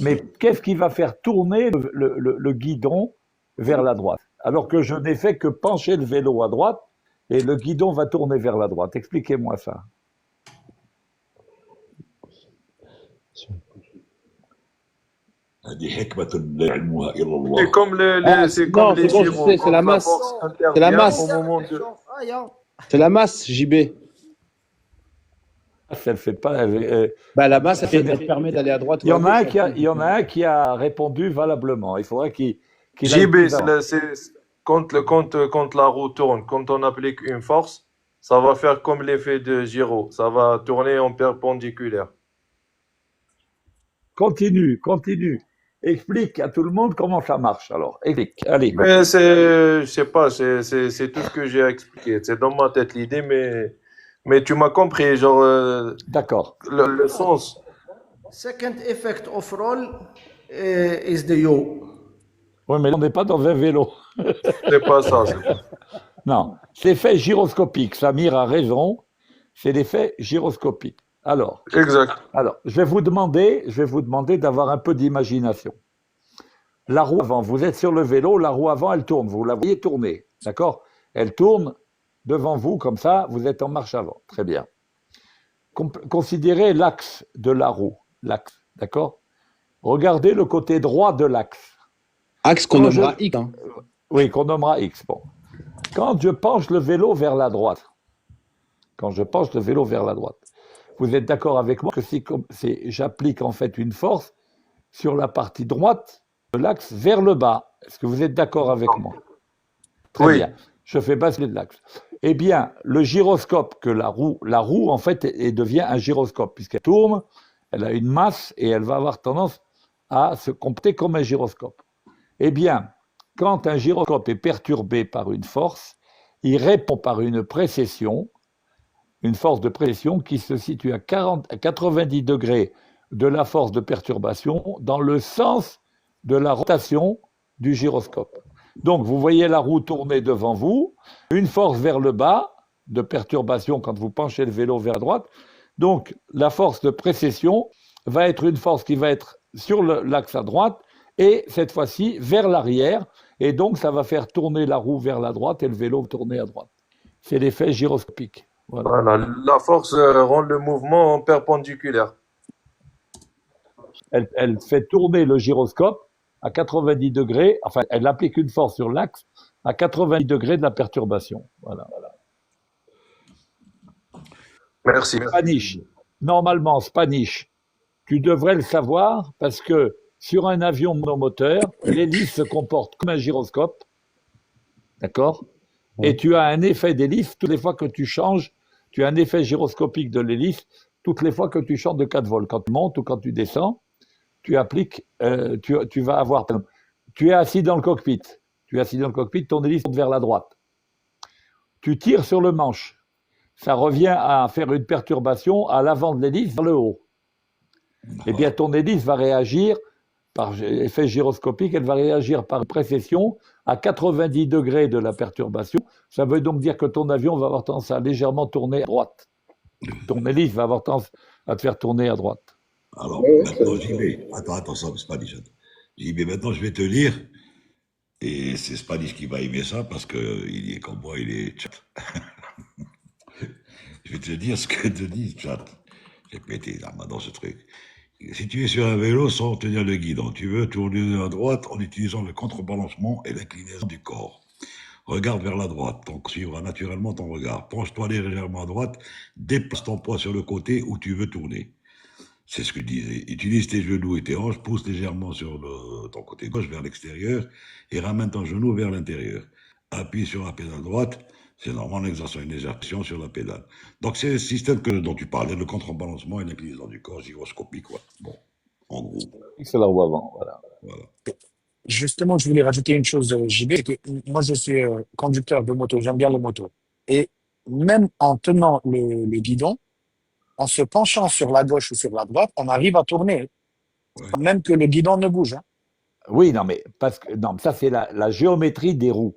Mais qu'est-ce qui va faire tourner le guidon vers la droite? Alors que je n'ai fait que pencher le vélo à droite et le guidon va tourner vers la droite. Expliquez-moi ça. هذه حكمة لا يعلمها إلا الله. C'est comme Ah, c'est non, comme les c'est bon, je gyros, sais, c'est quand la masse. force intervient C'est la masse. au moment de... C'est la masse, JB. Elle fait pas. Bah, la masse, elle permet d'aller à droite. Il y en ou à a gauche, il y en a un qui a répondu valablement. Il faudrait qu'il aille JB, plus c'est avant. quand la roue tourne, quand on applique une force, ça va faire comme l'effet de gyro. Ça va tourner en perpendiculaire. Continue. Explique à tout le monde comment ça marche. Alors, explique. Allez. Mais je sais pas, c'est tout ce que j'ai expliqué. C'est dans ma tête l'idée, mais tu m'as compris, genre, D'accord. le sens. Second effect of roll is the yo. Oui, mais on n'est pas dans un vélo. C'est pas ça. c'est pas- Non, c'est l'effet gyroscopique. Samir a raison. C'est l'effet gyroscopique. Alors, Exact. je vais vous demander d'avoir un peu d'imagination. La roue avant, vous êtes sur le vélo, la roue avant, elle tourne. Vous la voyez tourner, d'accord? Elle tourne devant vous, comme ça, vous êtes en marche avant. Très bien. Considérez l'axe de la roue, l'axe, d'accord? Regardez le côté droit de l'axe. Axe qu'on Quand je- nommera X. Hein. Oui, qu'on nommera X. Bon. Quand je penche le vélo vers la droite, vous êtes d'accord avec moi que j'applique en fait une force sur la partie droite de l'axe vers le bas. Est-ce que vous êtes d'accord avec moi? Très Oui. bien. je fais basculer de l'axe. Eh bien, le gyroscope que la roue en fait devient un gyroscope puisqu'elle tourne, elle a une masse et elle va avoir tendance à se comporter comme un gyroscope. Eh bien, quand un gyroscope est perturbé par une force, il répond par une précession, une force de précession qui se situe à 90 degrés de la force de perturbation dans le sens de la rotation du gyroscope. Donc, vous voyez la roue tourner devant vous, une force vers le bas de perturbation quand vous penchez le vélo vers la droite. Donc, la force de précession va être une force qui va être sur l'axe à droite et cette fois-ci vers l'arrière. Et donc, ça va faire tourner la roue vers la droite et le vélo tourner à droite. C'est l'effet gyroscopique. Voilà. Voilà, la force rend le mouvement perpendiculaire. Elle fait tourner le gyroscope à 90 degrés, enfin, elle applique une force sur l'axe à 90 degrés de la perturbation. Voilà. Merci. Spanish. Normalement, Spanish, tu devrais le savoir parce que sur un avion monomoteur, l'hélice se comporte comme un gyroscope. D'accord? Et tu as un effet d'hélice toutes les fois que tu changes. Tu as un effet gyroscopique de l'hélice toutes les fois que tu changes de 4 volts. Quand tu montes ou quand tu descends, tu appliques, tu vas avoir. Tu es assis dans le cockpit. Ton hélice tourne vers la droite. Tu tires sur le manche. Ça revient à faire une perturbation à l'avant de l'hélice vers le haut. Eh bien, ton hélice va réagir par effet gyroscopique, elle va réagir par précession à 90 degrés de la perturbation. Ça veut donc dire que ton avion va avoir tendance à légèrement tourner à droite. Ton hélice va avoir tendance à te faire tourner à droite. Alors, maintenant, j'y vais. Attends, ça, Spanish. J'y vais. Maintenant, je vais te lire. Et c'est Spanish qui va aimer ça parce qu'il est comme moi, il est chat. Je vais te dire ce que te dit chat. J'ai pété la main dans ce truc. Si tu es sur un vélo sans tenir le guidon, tu veux tourner à droite en utilisant le contrebalancement et l'inclinaison du corps. Regarde vers la droite, donc suivra naturellement ton regard. Penche-toi légèrement à droite, déplace ton poids sur le côté où tu veux tourner. C'est ce que je disais. Utilise tes genoux et tes hanches, pousse légèrement sur ton côté gauche vers l'extérieur et ramène ton genou vers l'intérieur. Appuie sur la pédale droite, c'est normal en exerçant une légère pression sur la pédale. Donc c'est le système dont tu parlais, le contrebalancement et l'inclinaison du corps, gyroscopique, quoi. Bon, en gros. C'est la roue avant, voilà. Justement, je voulais rajouter une chose, JB, c'est que moi, je suis conducteur de moto, j'aime bien les motos. Et même en tenant le guidon, en se penchant sur la gauche ou sur la droite, on arrive à tourner, même que le guidon ne bouge. Hein. Oui, non, mais ça, c'est la géométrie des roues.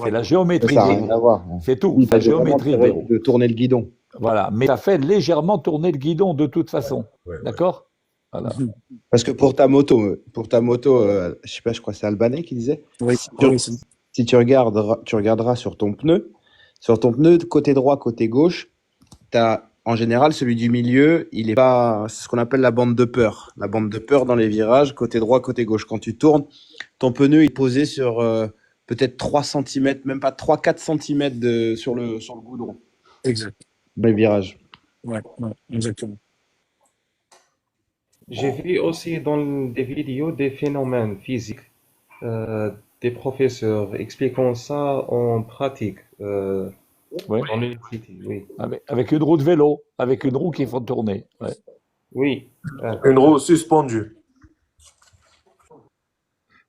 C'est la géométrie Ça n'a des rien roues. à voir. C'est tout, Oui, la géométrie des roues. de tourner le guidon. Voilà, mais ça fait légèrement tourner le guidon de toute façon. D'accord? Voilà. Parce que pour ta moto, je sais pas, je crois que c'est Albanais qui disait. Oui, Si tu regarderas sur ton pneu, côté droit, côté gauche, t'as, en général, celui du milieu, il est pas, c'est ce qu'on appelle la bande de peur. La bande de peur dans les virages, côté droit, côté gauche. Quand tu tournes, ton pneu est posé sur, peut-être 3 cm, même pas 3-4 cm sur le goudron. Exact. Dans les virages. Ouais, exactement. J'ai vu aussi dans des vidéos des phénomènes physiques, des professeurs expliquant ça en pratique, Ouais. dans l'université, oui. Avec une roue de vélo, avec une roue qu'il faut tourner. Ouais. Oui. Une roue suspendue.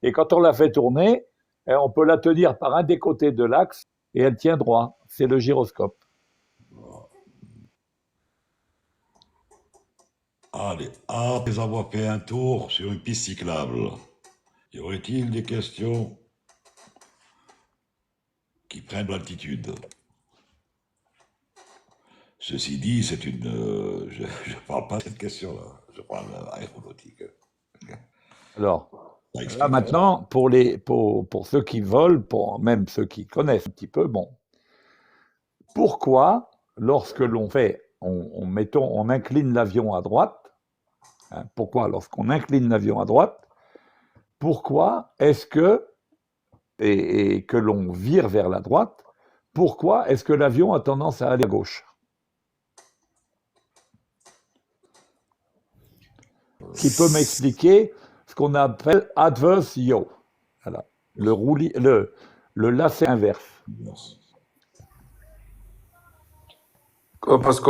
Et quand on la fait tourner, on peut la tenir par un des côtés de l'axe et elle tient droit. C'est le gyroscope. Allez, après avoir fait un tour sur une piste cyclable, y aurait-il des questions qui prennent de l'altitude? Ceci dit, c'est une... je ne parle pas de cette question-là, je parle aéronautique. Alors, là maintenant, pour ceux qui volent, même ceux qui connaissent un petit peu, bon, pourquoi, lorsque l'on fait, on incline l'avion à droite, pourquoi, lorsqu'on incline l'avion à droite, pourquoi est-ce que, et que l'on vire vers la droite, pourquoi est-ce que l'avion a tendance à aller à gauche? Qui peut m'expliquer ce qu'on appelle adverse yaw. Voilà. Le lacet inverse. Parce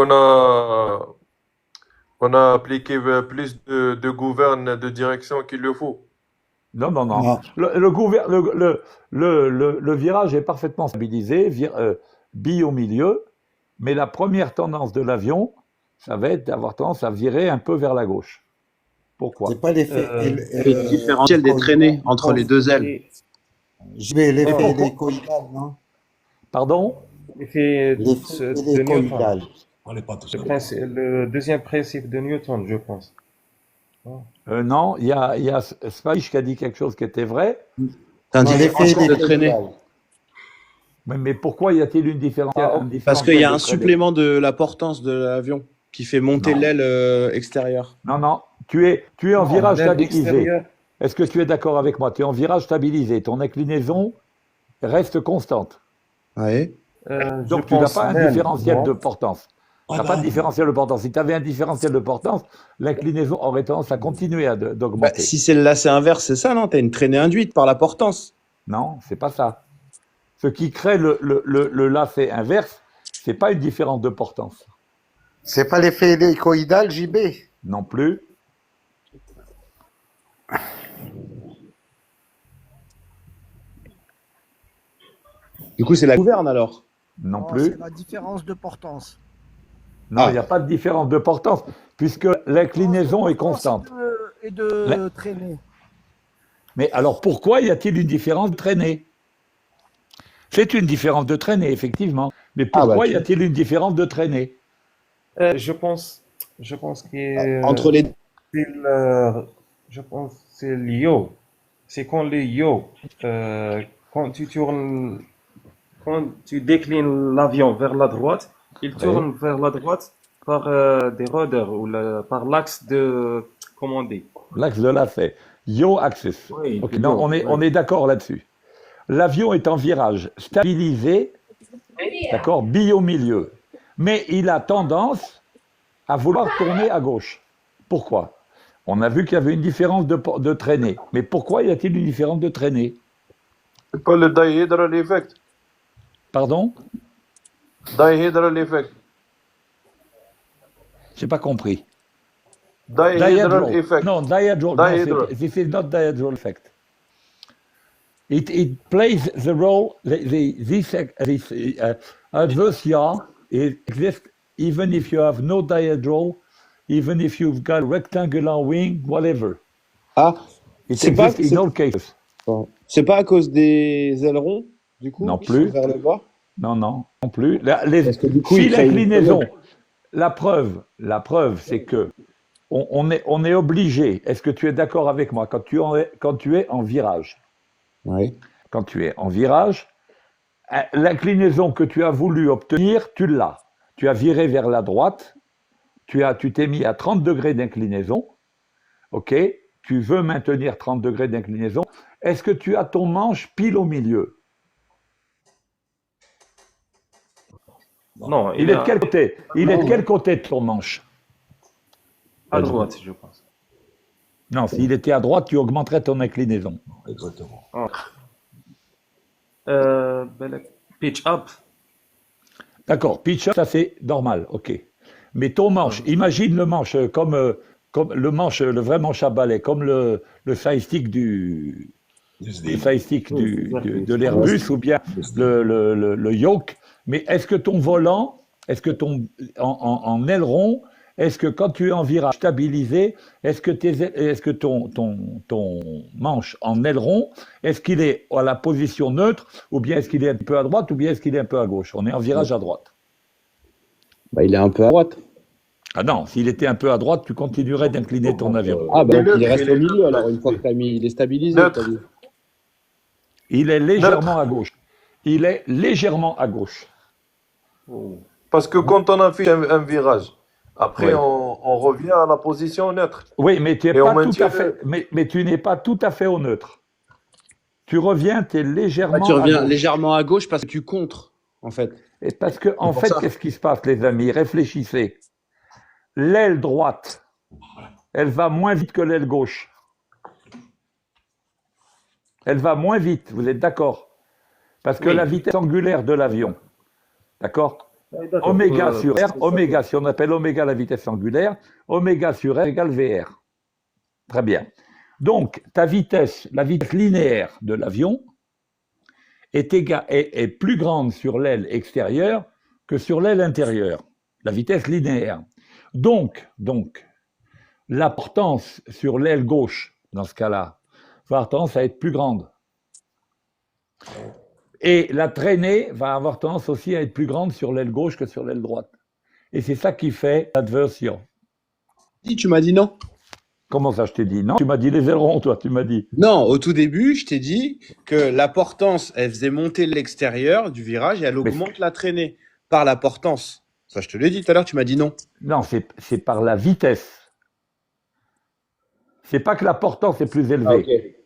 on a appliqué plus de gouvernes de direction qu'il le faut. Non, non, non. Non. Le virage est parfaitement stabilisé, bille au milieu, mais la première tendance de l'avion, ça va être d'avoir tendance à virer un peu vers la gauche. Pourquoi? C'est pas l'effet Le différentiel des traînées entre les deux ailes. Je vais l'effet pourquoi hélicoïdal, non? Pardon? L'effet L'effet de Newton. hélicoïdal. On n'est pas tout seul. Le deuxième principe de Newton, je pense. Non, il y a Spanish qui a dit quelque chose qui était vrai. C'est un Non, l'effet différentiel de traînée. hélicoïdal. Mais pourquoi y a-t-il une différence? Parce qu'il y a un supplément de la portance de l'avion qui fait monter Non. l'aile extérieure. Non, non, tu es en virage L'aile stabilisé. extérieure. Est-ce que tu es d'accord avec moi? Tu es en virage stabilisé, ton inclinaison reste constante. Oui. Donc tu n'as pense pas un même, différentiel non. de portance. Tu n'as pas de différentiel de portance. Si tu avais un différentiel de portance, l'inclinaison aurait tendance à continuer d'augmenter. Si c'est le lacet inverse, c'est ça, non? Tu as une traînée induite par la portance. Non, c'est pas ça. Ce qui crée le lacet inverse, c'est pas une différence de portance. C'est pas l'effet hélicoïdal, JB? Non plus. Du coup, c'est la gouverne alors. Non Non, plus. c'est la différence de portance. Non, Ah. il n'y a pas de différence de portance, puisque l'inclinaison est constante. Et de traîner. Mais alors pourquoi y a-t-il une différence de traînée? C'est une différence de traînée, effectivement. Mais pourquoi y a-t-il une différence de traînée? Je pense que Entre les je pense que c'est le yo. C'est quand le yo, quand tu tournes, quand tu déclines l'avion vers la droite, il tourne vers la droite par des rudder ou par l'axe de, comment on dit? L'axe de lacet. Yaw axis. Oui, Ok, le non, yaw, on est d'accord là-dessus. L'avion est en virage stabilisé, d'accord, bille au milieu. Mais il a tendance à vouloir tourner à gauche. Pourquoi? On a vu qu'il y avait une différence de traînée. Mais pourquoi y a-t-il une différence de traînée? C'est pas le dihedral effect. Pardon? Dihedral effect. J'ai pas compris. Dihedral effect. No, dihedral. Dihedral. No, this is not dihedral effect. It plays the role. This adverse yaw exists even if you have no dihedral, even if you've got rectangular wing, whatever. Ah, It c'est pas, exists in all cases. c'est pas à cause des ailerons, du coup, Non qui plus. sont vers le bas. Non, non, non plus. Parce que du coup, Si il crée une l'inclinaison, colonne. la preuve, c'est que on est obligé. Est-ce que tu es d'accord avec moi quand tu es en virage? Oui. Quand tu es en virage, l'inclinaison que tu as voulu obtenir, tu l'as. Tu as viré vers la droite, tu t'es mis à 30 degrés d'inclinaison, ok? Tu veux maintenir 30 degrés d'inclinaison. Est-ce que tu as ton manche pile au milieu? Non, Il est de quel côté? Il est de quel côté de ton manche? à droite, je pense. Non, s'il était à droite, tu augmenterais ton inclinaison. Exactement. Pitch up. D'accord, pitch up, ça c'est normal, ok. Mais ton manche, imagine le manche comme le manche, le vrai manche à balai, comme le side-stick de l'Airbus ou bien le yoke. Mais est-ce que ton volant, est-ce que en aileron, est-ce que quand tu es en virage stabilisé, est-ce que ton manche en aileron, est-ce qu'il est à la position neutre, ou bien est-ce qu'il est un peu à droite, ou bien est-ce qu'il est un peu à gauche? On est en virage à droite. Bah, il est un peu à droite. Ah non, s'il était un peu à droite, tu continuerais d'incliner ton avion. Ah, bah, Il est donc il neutre, reste il au est milieu neutre. alors, une fois que t'as mis, il est stabilisé. Neutre. t'as dit. Il est légèrement à gauche. Il est légèrement à gauche. Parce que quand on a fait un virage, après Oui. on revient à la position neutre. Oui, mais tu es Et on pas tout maintient à fait. Mais tu n'es pas tout à fait au neutre. Tu reviens, tu es légèrement Bah, tu à reviens gauche. légèrement à gauche parce que tu contres, en fait. Et parce que, en pour fait, ça. qu'est-ce qui se passe, les amis? Réfléchissez. L'aile droite, elle va moins vite que l'aile gauche. Elle va moins vite, vous êtes d'accord? Parce que la Oui, vitesse angulaire de l'avion, d'accord? oui, d'accord. Oméga sur Parce R, que ça peut... oméga, si on appelle oméga la vitesse angulaire, oméga sur R égale VR. Très bien. Donc, ta vitesse, la vitesse linéaire de l'avion, est plus grande sur l'aile extérieure que sur l'aile intérieure. La vitesse linéaire. Donc, la portance sur l'aile gauche, dans ce cas-là, va avoir tendance à être plus grande. Et la traînée va avoir tendance aussi à être plus grande sur l'aile gauche que sur l'aile droite. Et c'est ça qui fait l'adversion. Tu m'as dit non. Comment ça, je t'ai dit? Non, tu m'as dit les ailerons, toi, tu m'as dit. Non, au tout début, je t'ai dit que la portance, elle faisait monter l'extérieur du virage et elle Mais augmente la traînée par la portance. Ça, je te l'ai dit tout à l'heure, tu m'as dit non. non, c'est par la vitesse. C'est pas que la portance est plus Ah, ok. élevée.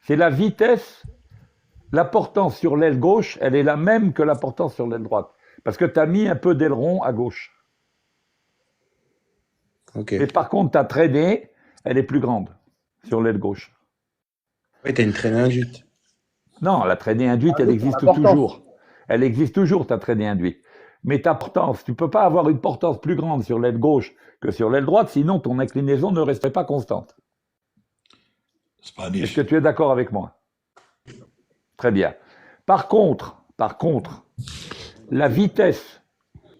C'est la vitesse. La portance sur l'aile gauche, elle est la même que la portance sur l'aile droite. Parce que tu as mis un peu d'aileron à gauche. Ok. Mais par contre, ta traînée, elle est plus grande sur l'aile gauche. Ouais, t'as une traînée induite. Non, la traînée induite, elle existe toujours. Elle existe toujours, ta traînée induite. Mais ta portance, tu ne peux pas avoir une portance plus grande sur l'aile gauche que sur l'aile droite, sinon ton inclinaison ne resterait pas constante. Est-ce Spanish. que tu es d'accord avec moi? Très bien. Par contre, la vitesse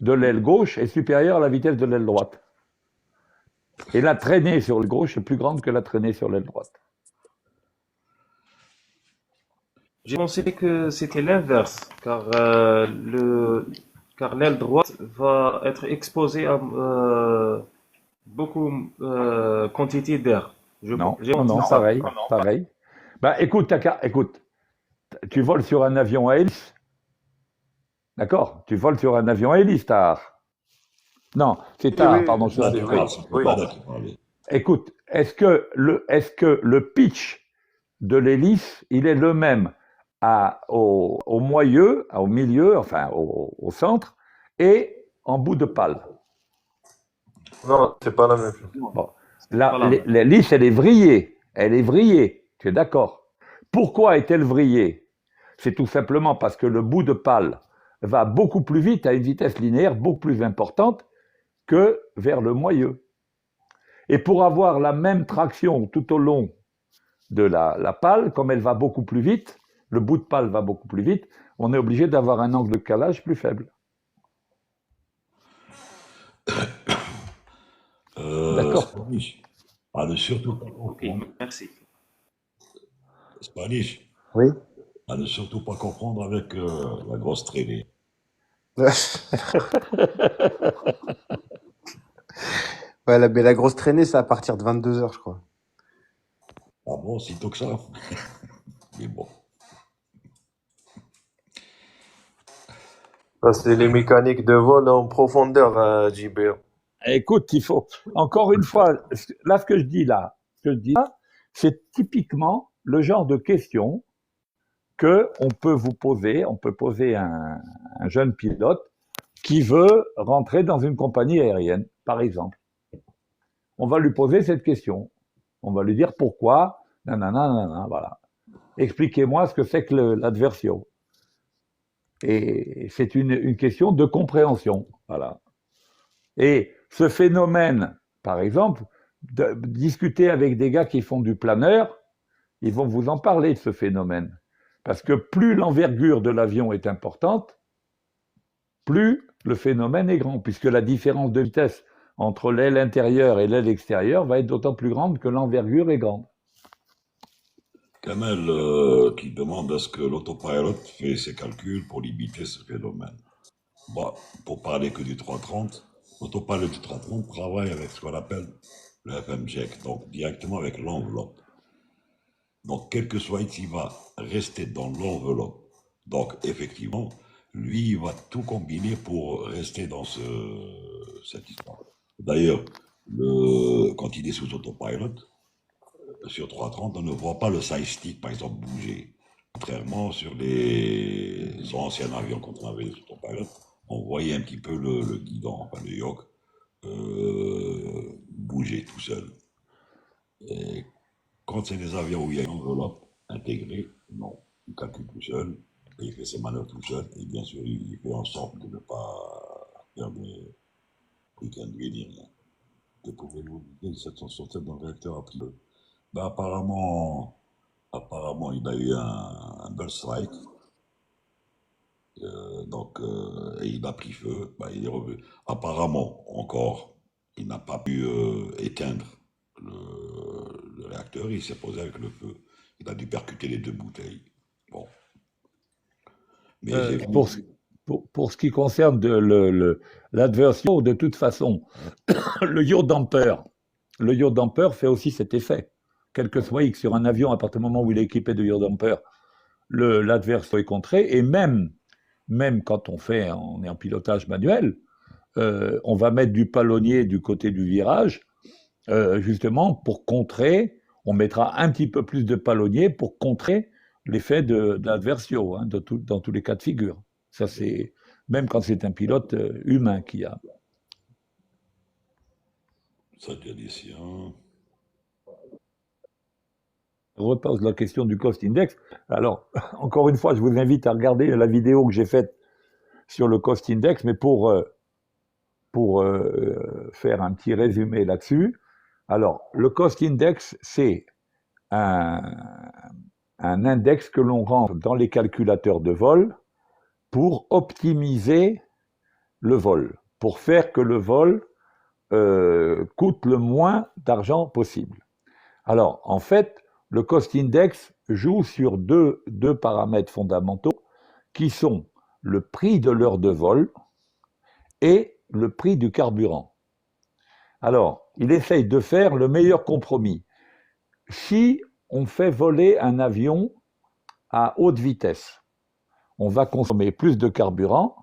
de l'aile gauche est supérieure à la vitesse de l'aile droite. Et la traînée sur l'aile gauche est plus grande que la traînée sur l'aile droite. J'ai pensé que c'était l'inverse, car l'aile droite va être exposée à beaucoup quantité d'air. Non, J'ai non, entendu ça. pareil. Bah, écoute, tu voles sur un avion à hélice. D'accord? Tu voles sur un avion à hélice, tard. Non, c'est tard, oui, pardon, je suis Là, indiscret. tu parles, oui. pas là qui parlait. Écoute, est-ce que le pitch de l'hélice, il est le même au moyeu, au milieu, enfin au centre, et en bout de pale? Non, c'est pas la même chose. Bon. C'est pas la même. L'hélice, elle est vrillée. Elle est vrillée. Tu es d'accord? Pourquoi est-elle vrillée? C'est tout simplement parce que le bout de pale va beaucoup plus vite à une vitesse linéaire beaucoup plus importante que vers le moyeu. Et pour avoir la même traction tout au long de la pale, comme elle va beaucoup plus vite, le bout de pale va beaucoup plus vite, on est obligé d'avoir un angle de calage plus faible. D'accord. Spanish. À ne surtout pas Ok, confondre. merci. Spanish. Oui. À ne surtout pas confondre avec la grosse traînée. Ouais, mais la grosse traînée, c'est à partir de 22h, je crois. Ah bon, si tôt que ça. Mais bon. Ça, c'est les mécaniques de vol en profondeur, JB. Écoute, il faut, encore une fois, là, ce que je dis là, c'est typiquement le genre de questions que on peut vous poser. On peut poser un jeune pilote qui veut rentrer dans une compagnie aérienne, par exemple. On va lui poser cette question. On va lui dire pourquoi, nanana, voilà. Expliquez-moi ce que c'est que l'adversio. Et c'est une question de compréhension, voilà. Et ce phénomène, par exemple, discuter avec des gars qui font du planeur, ils vont vous en parler de ce phénomène. Parce que plus l'envergure de l'avion est importante, plus le phénomène est grand, puisque la différence de vitesse entre l'aile intérieure et l'aile extérieure va être d'autant plus grande que l'envergure est grande. Kamel qui demande à ce que l'autopilot fait ses calculs pour limiter ce phénomène. Bon, pour parler que du 330, l'autopilot du 330 travaille avec ce qu'on appelle le FMJEC, donc directement avec l'enveloppe. Donc, quel que soit il va rester dans l'enveloppe. Donc, effectivement, lui, il va tout combiner pour rester dans cette histoire. D'ailleurs, quand il est sous autopilot, sur 330, on ne voit pas le side stick, par exemple, bouger. Contrairement sur les anciens avions qu'on avait sur autopilot, on voyait un petit peu le guidon, enfin le yoke, bouger tout seul. Et quand c'est des avions où il y a une enveloppe intégrée, non, il calcule tout seul. il fait ses manœuvres tout seul, et bien sûr, il fait en sorte de ne pas faire des week-end greening. Que pouvez-vous dire de cette sortie dans le réacteur a pris feu? Ben, apparemment, il a eu un bel strike, et il a pris feu, ben, il est revenu. Apparemment, encore, il n'a pas pu éteindre le réacteur, il s'est posé avec le feu. Il a dû percuter les deux bouteilles. Bon. Mais j'ai vu. Pour ce qui concerne l'adversion, de toute façon, le iode d'ampère fait aussi cet effet. Quel que soit X sur un avion, à partir du moment où il est équipé de iode d'ampère, l'adversion est contrée. Et même quand on est en pilotage manuel, on va mettre du palonnier du côté du virage, justement pour contrer. On mettra un petit peu plus de palonnier pour contrer l'effet de l'adversio, hein, dans tous les cas de figure. Ça, c'est même quand c'est un pilote humain qui a. Ça, tu as dit si, hein. Je repose la question du cost index. Alors, encore une fois, je vous invite à regarder la vidéo que j'ai faite sur le cost index, mais pour faire un petit résumé là-dessus. Alors, le cost index, c'est un index que l'on rentre dans les calculateurs de vol pour optimiser le vol, pour faire que le vol coûte le moins d'argent possible. Alors, en fait, le cost index joue sur deux paramètres fondamentaux qui sont le prix de l'heure de vol et le prix du carburant. Alors, il essaye de faire le meilleur compromis. Si on fait voler un avion à haute vitesse, on va consommer plus de carburant,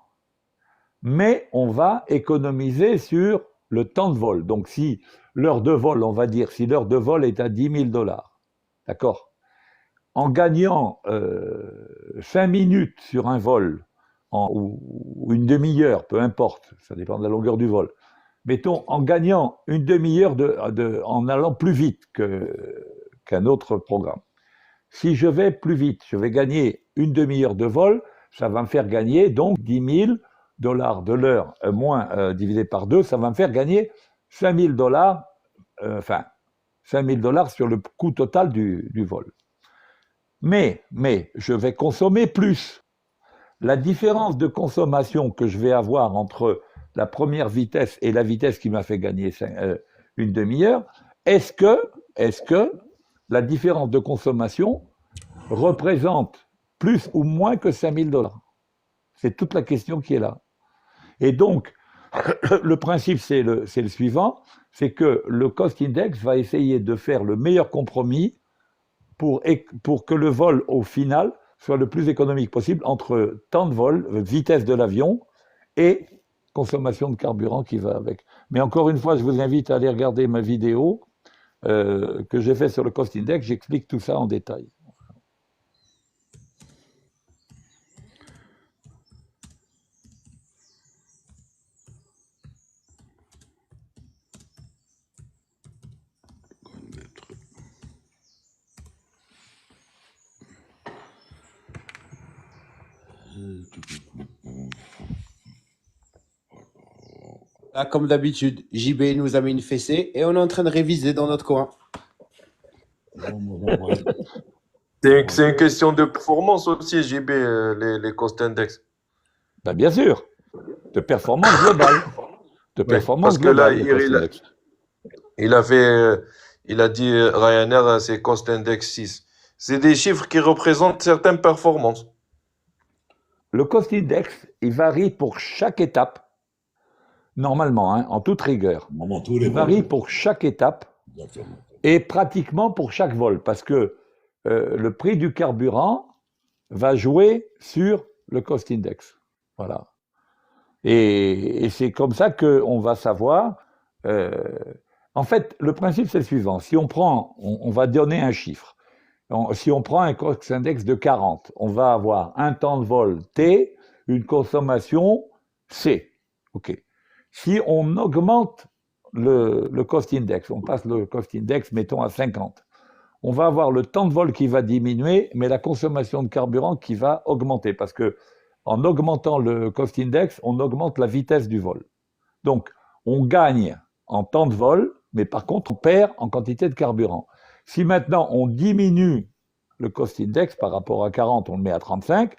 mais on va économiser sur le temps de vol. Donc, si l'heure de vol, on va dire, si l'heure de vol est à 10 000 $, d'accord, en gagnant 5 minutes sur un vol, ou une demi-heure, peu importe, ça dépend de la longueur du vol, mettons, en gagnant une demi-heure en allant plus vite qu'un autre programme. Si je vais plus vite, je vais gagner une demi-heure de vol, ça va me faire gagner donc 10 000 $ de l'heure, divisé par 2, ça va me faire gagner 5 000 $, 5 000 $ sur le coût total du vol. Mais je vais consommer plus. La différence de consommation que je vais avoir entre la première vitesse et la vitesse qui m'a fait gagner une demi-heure, est-ce que la différence de consommation représente plus ou moins que 5 000 $? C'est toute la question qui est là. Et donc, le principe, c'est le suivant, c'est que le cost index va essayer de faire le meilleur compromis pour que le vol, au final, soit le plus économique possible entre temps de vol, vitesse de l'avion et consommation de carburant qui va avec. Mais encore une fois, je vous invite à aller regarder ma vidéo que j'ai faite sur le cost index, j'explique tout ça en détail. Là, comme d'habitude, JB nous a mis une fessée et on est en train de réviser dans notre coin. C'est une question de performance aussi, JB, les cost index. Ben bien sûr, de performance globale. De performance parce que là, globale. il a dit Ryanair, c'est cost index 6. C'est des chiffres qui représentent certaines performances. Le cost index, il varie pour chaque étape. Normalement, hein, en toute rigueur. Il varie pour chaque étape. Exactement. Et pratiquement pour chaque vol, parce que le prix du carburant va jouer sur le cost index. Voilà. Et c'est comme ça qu'on va savoir. En fait, le principe, c'est le suivant. Si on va donner un chiffre. Si on prend un cost index de 40, on va avoir un temps de vol T, une consommation C. OK. Si on augmente le cost index, on passe le cost index, mettons, à 50, on va avoir le temps de vol qui va diminuer, mais la consommation de carburant qui va augmenter. Parce que en augmentant le cost index, on augmente la vitesse du vol. Donc, on gagne en temps de vol, mais par contre, on perd en quantité de carburant. Si maintenant on diminue le cost index par rapport à 40, on le met à 35,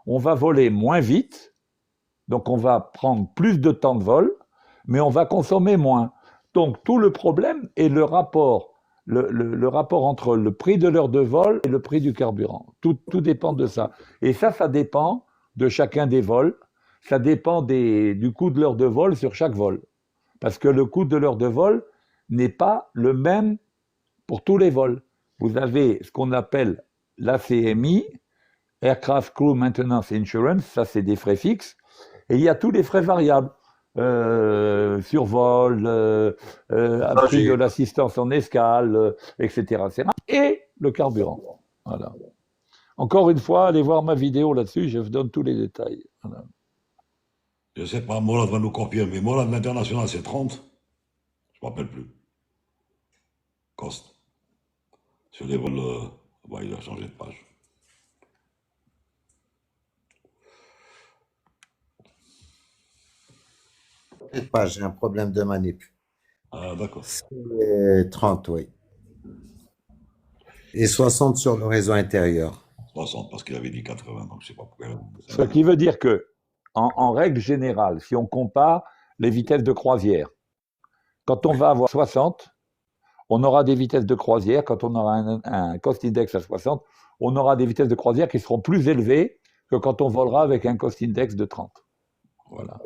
on va voler moins vite, donc on va prendre plus de temps de vol, mais on va consommer moins. Donc tout le problème est le rapport entre le prix de l'heure de vol et le prix du carburant. Tout dépend de ça. Et ça dépend de chacun des vols. Ça dépend du coût de l'heure de vol sur chaque vol. Parce que le coût de l'heure de vol n'est pas le même pour tous les vols. Vous avez ce qu'on appelle l'ACMI, Aircraft Crew Maintenance Insurance, ça c'est des frais fixes, et il y a tous les frais variables. Survol, prix de l'assistance en escale, etc., etc. Et le carburant. Voilà. Encore une fois, allez voir ma vidéo là-dessus, je vous donne tous les détails. Voilà. Je ne sais pas, Morad va nous confirmer. Morad, l'international, c'est 30. Je ne me rappelle plus. Cost. Sur les vols, il a changé de page. Pas, j'ai un problème de manip. Ah, d'accord. C'est 30, oui. Et 60 sur le réseau intérieur. 60, parce qu'il avait dit 80, donc je ne sais pas pourquoi. Ce qui veut dire que, en règle générale, si on compare les vitesses de croisière, quand on va avoir 60, on aura des vitesses de croisière, quand on aura un cost index à 60, on aura des vitesses de croisière qui seront plus élevées que quand on volera avec un cost index de 30. Voilà.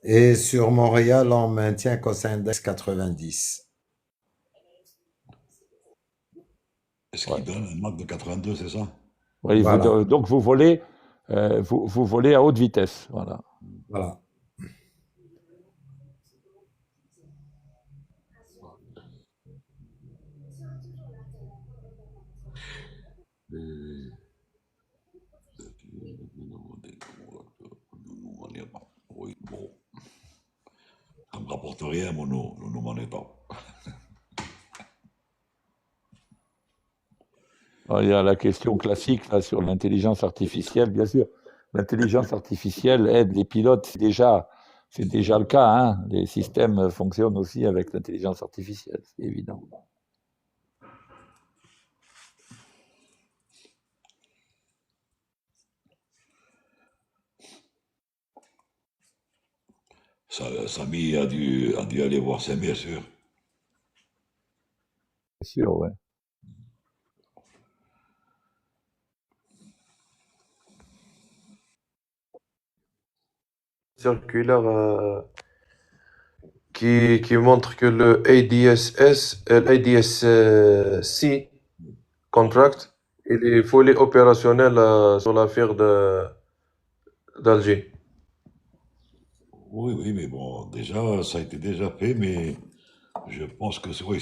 Et sur Montréal, on maintient cost index 90. Est-ce qu'il donne un marque de 82, c'est ça? Oui, Voilà. donc vous volez à haute vitesse. Voilà. Voilà. Oui, bon. Ça ne me rapporte rien, mon nom, nous m'en étant. Il y a la question classique là, sur l'intelligence artificielle, bien sûr. L'intelligence artificielle aide les pilotes, c'est déjà le cas. Hein. Les systèmes fonctionnent aussi avec l'intelligence artificielle, c'est évident. Samy a dû aller voir ça, bien sûr. Bien sûr, ouais. Circulaire qui montre que le ADS-C contract, il est fully opérationnel sur l'affaire d'Alger. Oui, mais bon, déjà, ça a été déjà fait, mais je pense que oui,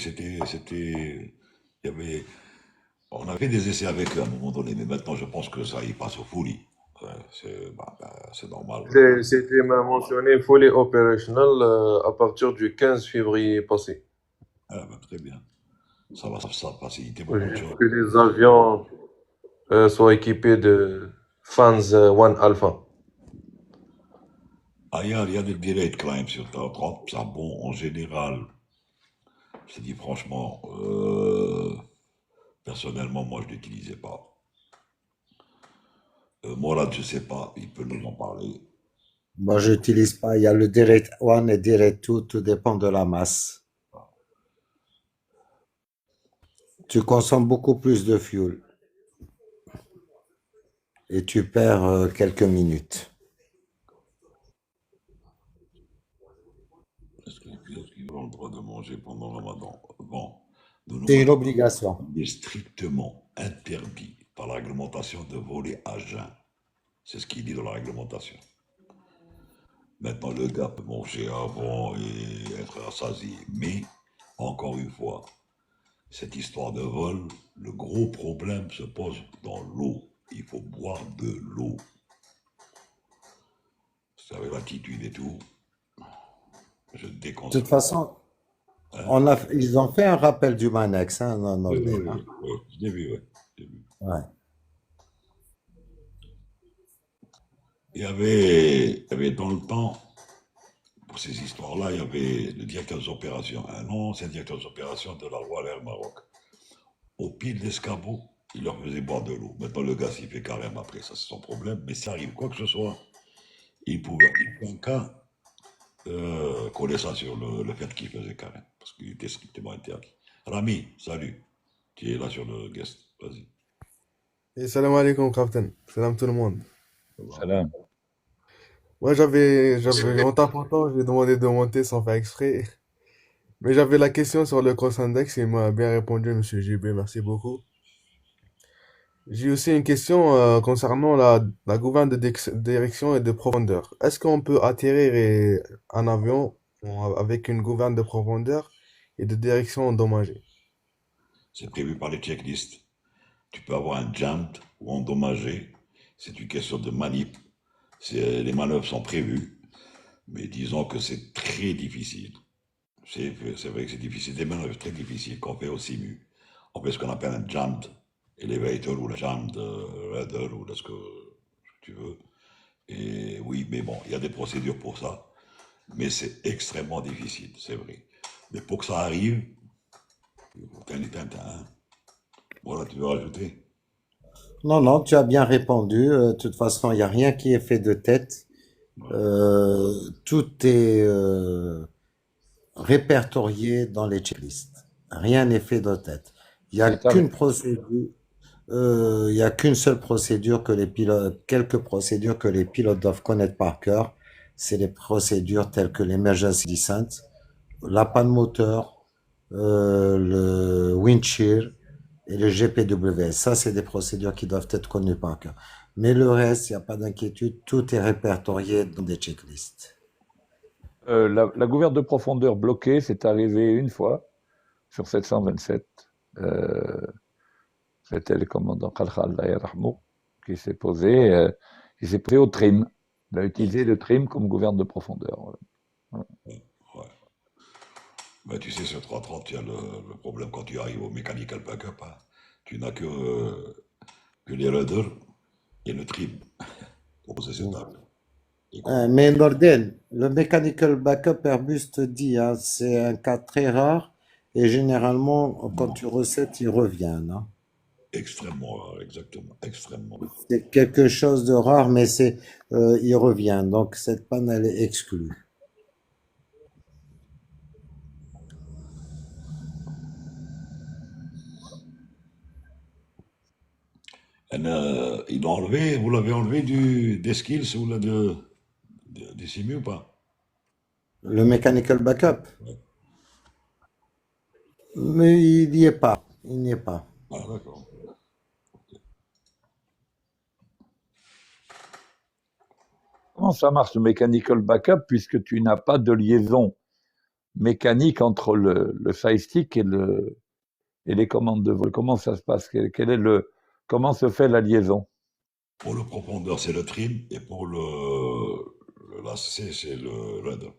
on a fait des essais avec eux à un moment donné, mais maintenant, je pense que ça y passe au fully. C'est normal. C'était mentionné fully operational à partir du 15 février passé. Ah, très bien. Ça va faciliter beaucoup de choses. Que les avions soient équipés de fans One Alpha. Il y a des delayed climbs sur ta 30, ça bon, en général, je te dis franchement, personnellement, moi, je ne l'utilisais pas. Morad, je ne sais pas, il peut nous en parler. Moi, je n'utilise pas. Il y a le Direct One et Direct 2, tout dépend de la masse. Tu consommes beaucoup plus de fuel. Et tu perds quelques minutes. Est-ce que les pilotes qui ont le droit de manger pendant le Ramadan? Bon, C'est une obligation. il est strictement interdit par la réglementation de voler à jeun. C'est ce qu'il dit dans la réglementation. Maintenant, le gars peut manger avant et être rassasié. Mais, encore une fois, cette histoire de vol, le gros problème se pose dans l'eau. Il faut boire de l'eau. C'est avec l'attitude et tout. Je déconseille. De toute façon, Hein? Ils ont fait un rappel du Manex, hein, Oui, oui, Nordin, oui, hein. oui, oui, je l'ai vu, oui. Je l'ai vu. Ouais. Il y avait dans le temps, pour ces histoires-là, il y avait le directeur des opérations, un ancien directeur des opérations de la Royal Maroc. Au pied de l'escabeau, il leur faisait boire de l'eau. Maintenant, le gars s'il fait carême après, ça c'est son problème, mais ça arrive, quoi que ce soit, il pouvait, en aucun cas, coller ça sur le fait qu'il faisait carême, parce qu'il était strictement interdit. Rami, salut, tu es là sur le guest, vas-y. Et salam alaikum, Captain. Salam tout le monde. Ça va. Salam. Moi, en t'apportant, j'ai demandé de monter sans faire exprès. Mais j'avais la question sur le cross index et il m'a bien répondu, Monsieur JB. Merci beaucoup. J'ai aussi une question concernant la gouverne de direction et de profondeur. Est-ce qu'on peut atterrir un avion avec une gouverne de profondeur et de direction endommagée? C'est prévu par les checklists. Tu peux avoir un jammed ou endommagé. C'est une question de manip. Les manœuvres sont prévues, mais disons que c'est très difficile. C'est vrai que c'est difficile. Des manœuvres très difficiles qu'on fait au SIMU. On fait ce qu'on appelle un jammed elevator ou le jammed rudder ou ce que tu veux. Et oui, mais bon, il y a des procédures pour ça. Mais c'est extrêmement difficile, c'est vrai. Mais pour que ça arrive, il faut qu'un éteinte, hein. Voilà, tu veux rajouter? Non, non, tu as bien répondu. De toute façon, il n'y a rien qui est fait de tête. Ouais. Tout est répertorié dans les checklists. Rien n'est fait de tête. Il n'y a C'est qu'une procédure, il y a qu'une seule procédure que les pilotes, quelques procédures que les pilotes doivent connaître par cœur. C'est les procédures telles que l'emergency descent, la panne moteur, le wind shear et le GPWS. Ça, c'est des procédures qui doivent être connues par cœur. Mais le reste, il n'y a pas d'inquiétude. Tout est répertorié dans des checklists. La gouverne de profondeur bloquée, c'est arrivé une fois sur 727. Euh, C'était le commandant Khalkhal, Allah yarhamou, qui s'est posé, qui s'est posé au trim. Il a utilisé le trim comme gouverne de profondeur. Voilà. Ouais, ouais. Ben, tu sais, sur 330, il y a le problème quand tu arrives au mechanical backup, hein. Tu n'as que les rudders et le trim pour poser cette table. Et quoi? Mais Norden, le mechanical backup Airbus te dit, hein, c'est un cas très rare et généralement, quand Non, tu recets, il revient, hein. extrêmement rare, exactement, extrêmement rare. C'est quelque chose de rare, mais il revient. Donc cette panne, elle est exclue. Ils l'ont enlevé, vous l'avez enlevé des skills ou des simus ou pas? Le mechanical backup, Ouais. mais il n'y est pas. Il n'y est pas. Ah, d'accord. Comment ça marche le mechanical backup puisque tu n'as pas de liaison mécanique entre le side stick et les commandes de vol? Comment ça se passe? Comment se fait la liaison? Pour le profondeur, c'est le trim, et pour l'AC, c'est le rudder.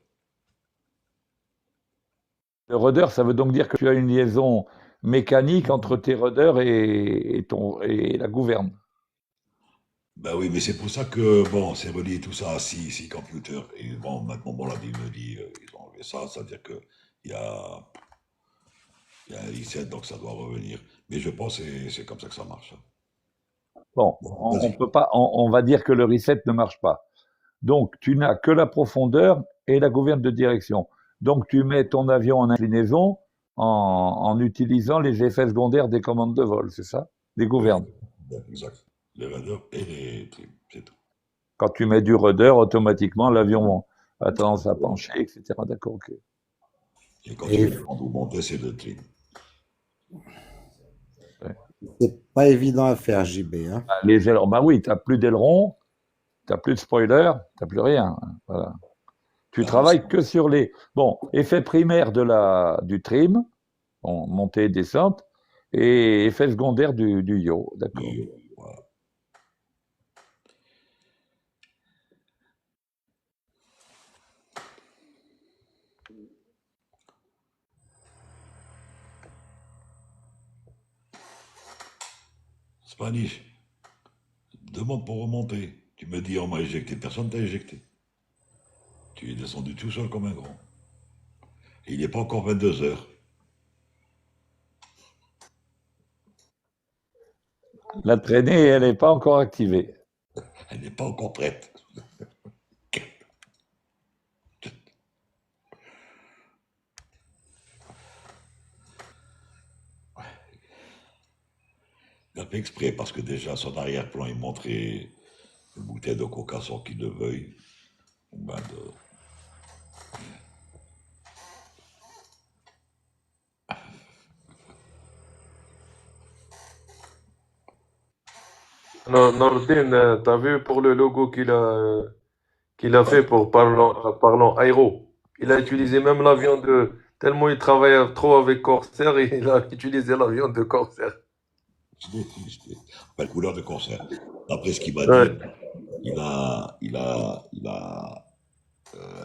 Le rudder, ça veut donc dire que tu as une liaison mécanique entre tes rudders et la gouverne. Ben oui, mais c'est pour ça que, bon, c'est relié tout ça à six computers. Et bon, maintenant, bon, la vie me dit, ils ont enlevé ça, c'est-à-dire que il y a, il y a un reset, donc ça doit revenir. Mais je pense que c'est comme ça que ça marche, hein. Bon, Bon, on vas-y. peut pas, on va dire que le reset ne marche pas. Donc, tu n'as que la profondeur et la gouverne de direction. Donc, tu mets ton avion en inclinaison en utilisant les effets secondaires des commandes de vol, c'est ça? Des Oui, gouvernes. exact. Les rudders et les trims, c'est tout. Quand tu mets du rudder, automatiquement, l'avion a tendance à pencher, etc. D'accord, ok. Et quand tu Et veux prendre ou monter, c'est le trim. Ouais. c'est pas évident à faire, JB, hein. Les ailerons, bah oui, tu n'as plus d'ailerons, tu n'as plus de spoiler, tu n'as plus rien. Voilà. Tu Ah non, c'est travailles que sur les effets primaires du trim, bon, montée et descente, et effets secondaires du yaw. D'accord. voilà. Spanish, demande pour remonter. Tu me dis on m'a éjecté, personne t'a éjecté. Tu es descendu tout seul comme un grand. Il n'est pas encore 22 heures. La traînée, elle n'est pas encore activée. Elle n'est pas encore prête. Il a fait exprès parce que déjà son arrière-plan, il montrait une bouteille de coca sans qu'il le veuille. Ben Nordine, t'as vu pour le logo qu'il a fait pour Parlons Aéro. Il a utilisé même l'avion de... Tellement il travaille trop avec Corsair, il a utilisé l'avion de Corsair. Belle couleur de concert. D'après ce qu'il m'a Ouais. dit, il a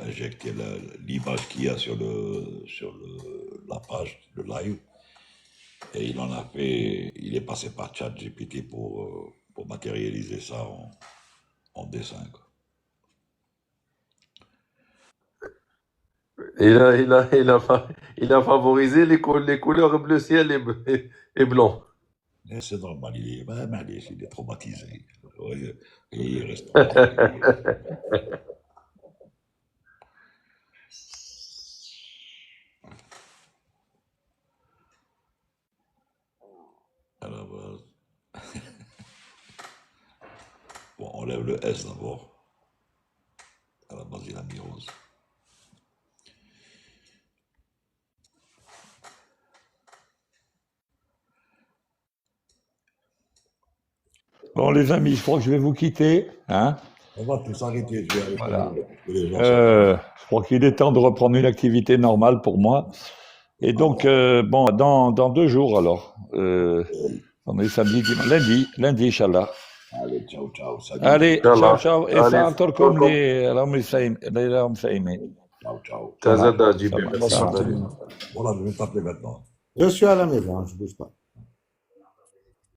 injecté l'image qu'il y a sur la page, le live, et il est passé par ChatGPT pour matérialiser ça en dessin, quoi. Il a favorisé les couleurs bleu ciel et blanc. Et c'est normal, il est traumatisé. Ouais, et il reste à la base. Bon, on lève le S d'abord. À la base, il a mis rose. Bon, les amis, je crois que je vais vous quitter. Hein. On va tous arrêter. Voilà. Que les gens Je crois qu'il est temps de reprendre une activité normale pour moi. Et donc, bon, dans 2 jours alors. On est samedi, dimanche, lundi, Inch'Allah. Allez, ciao, ciao. Salut. Allez, Inch'Allah. ciao, ciao. Et Allez, فأنتركم welcome. لهم سايمين. Ciao, ciao. Tazada, Ça JB. va, ça va. Voilà, je vais t'appeler maintenant. Je suis à la maison, je bouge pas.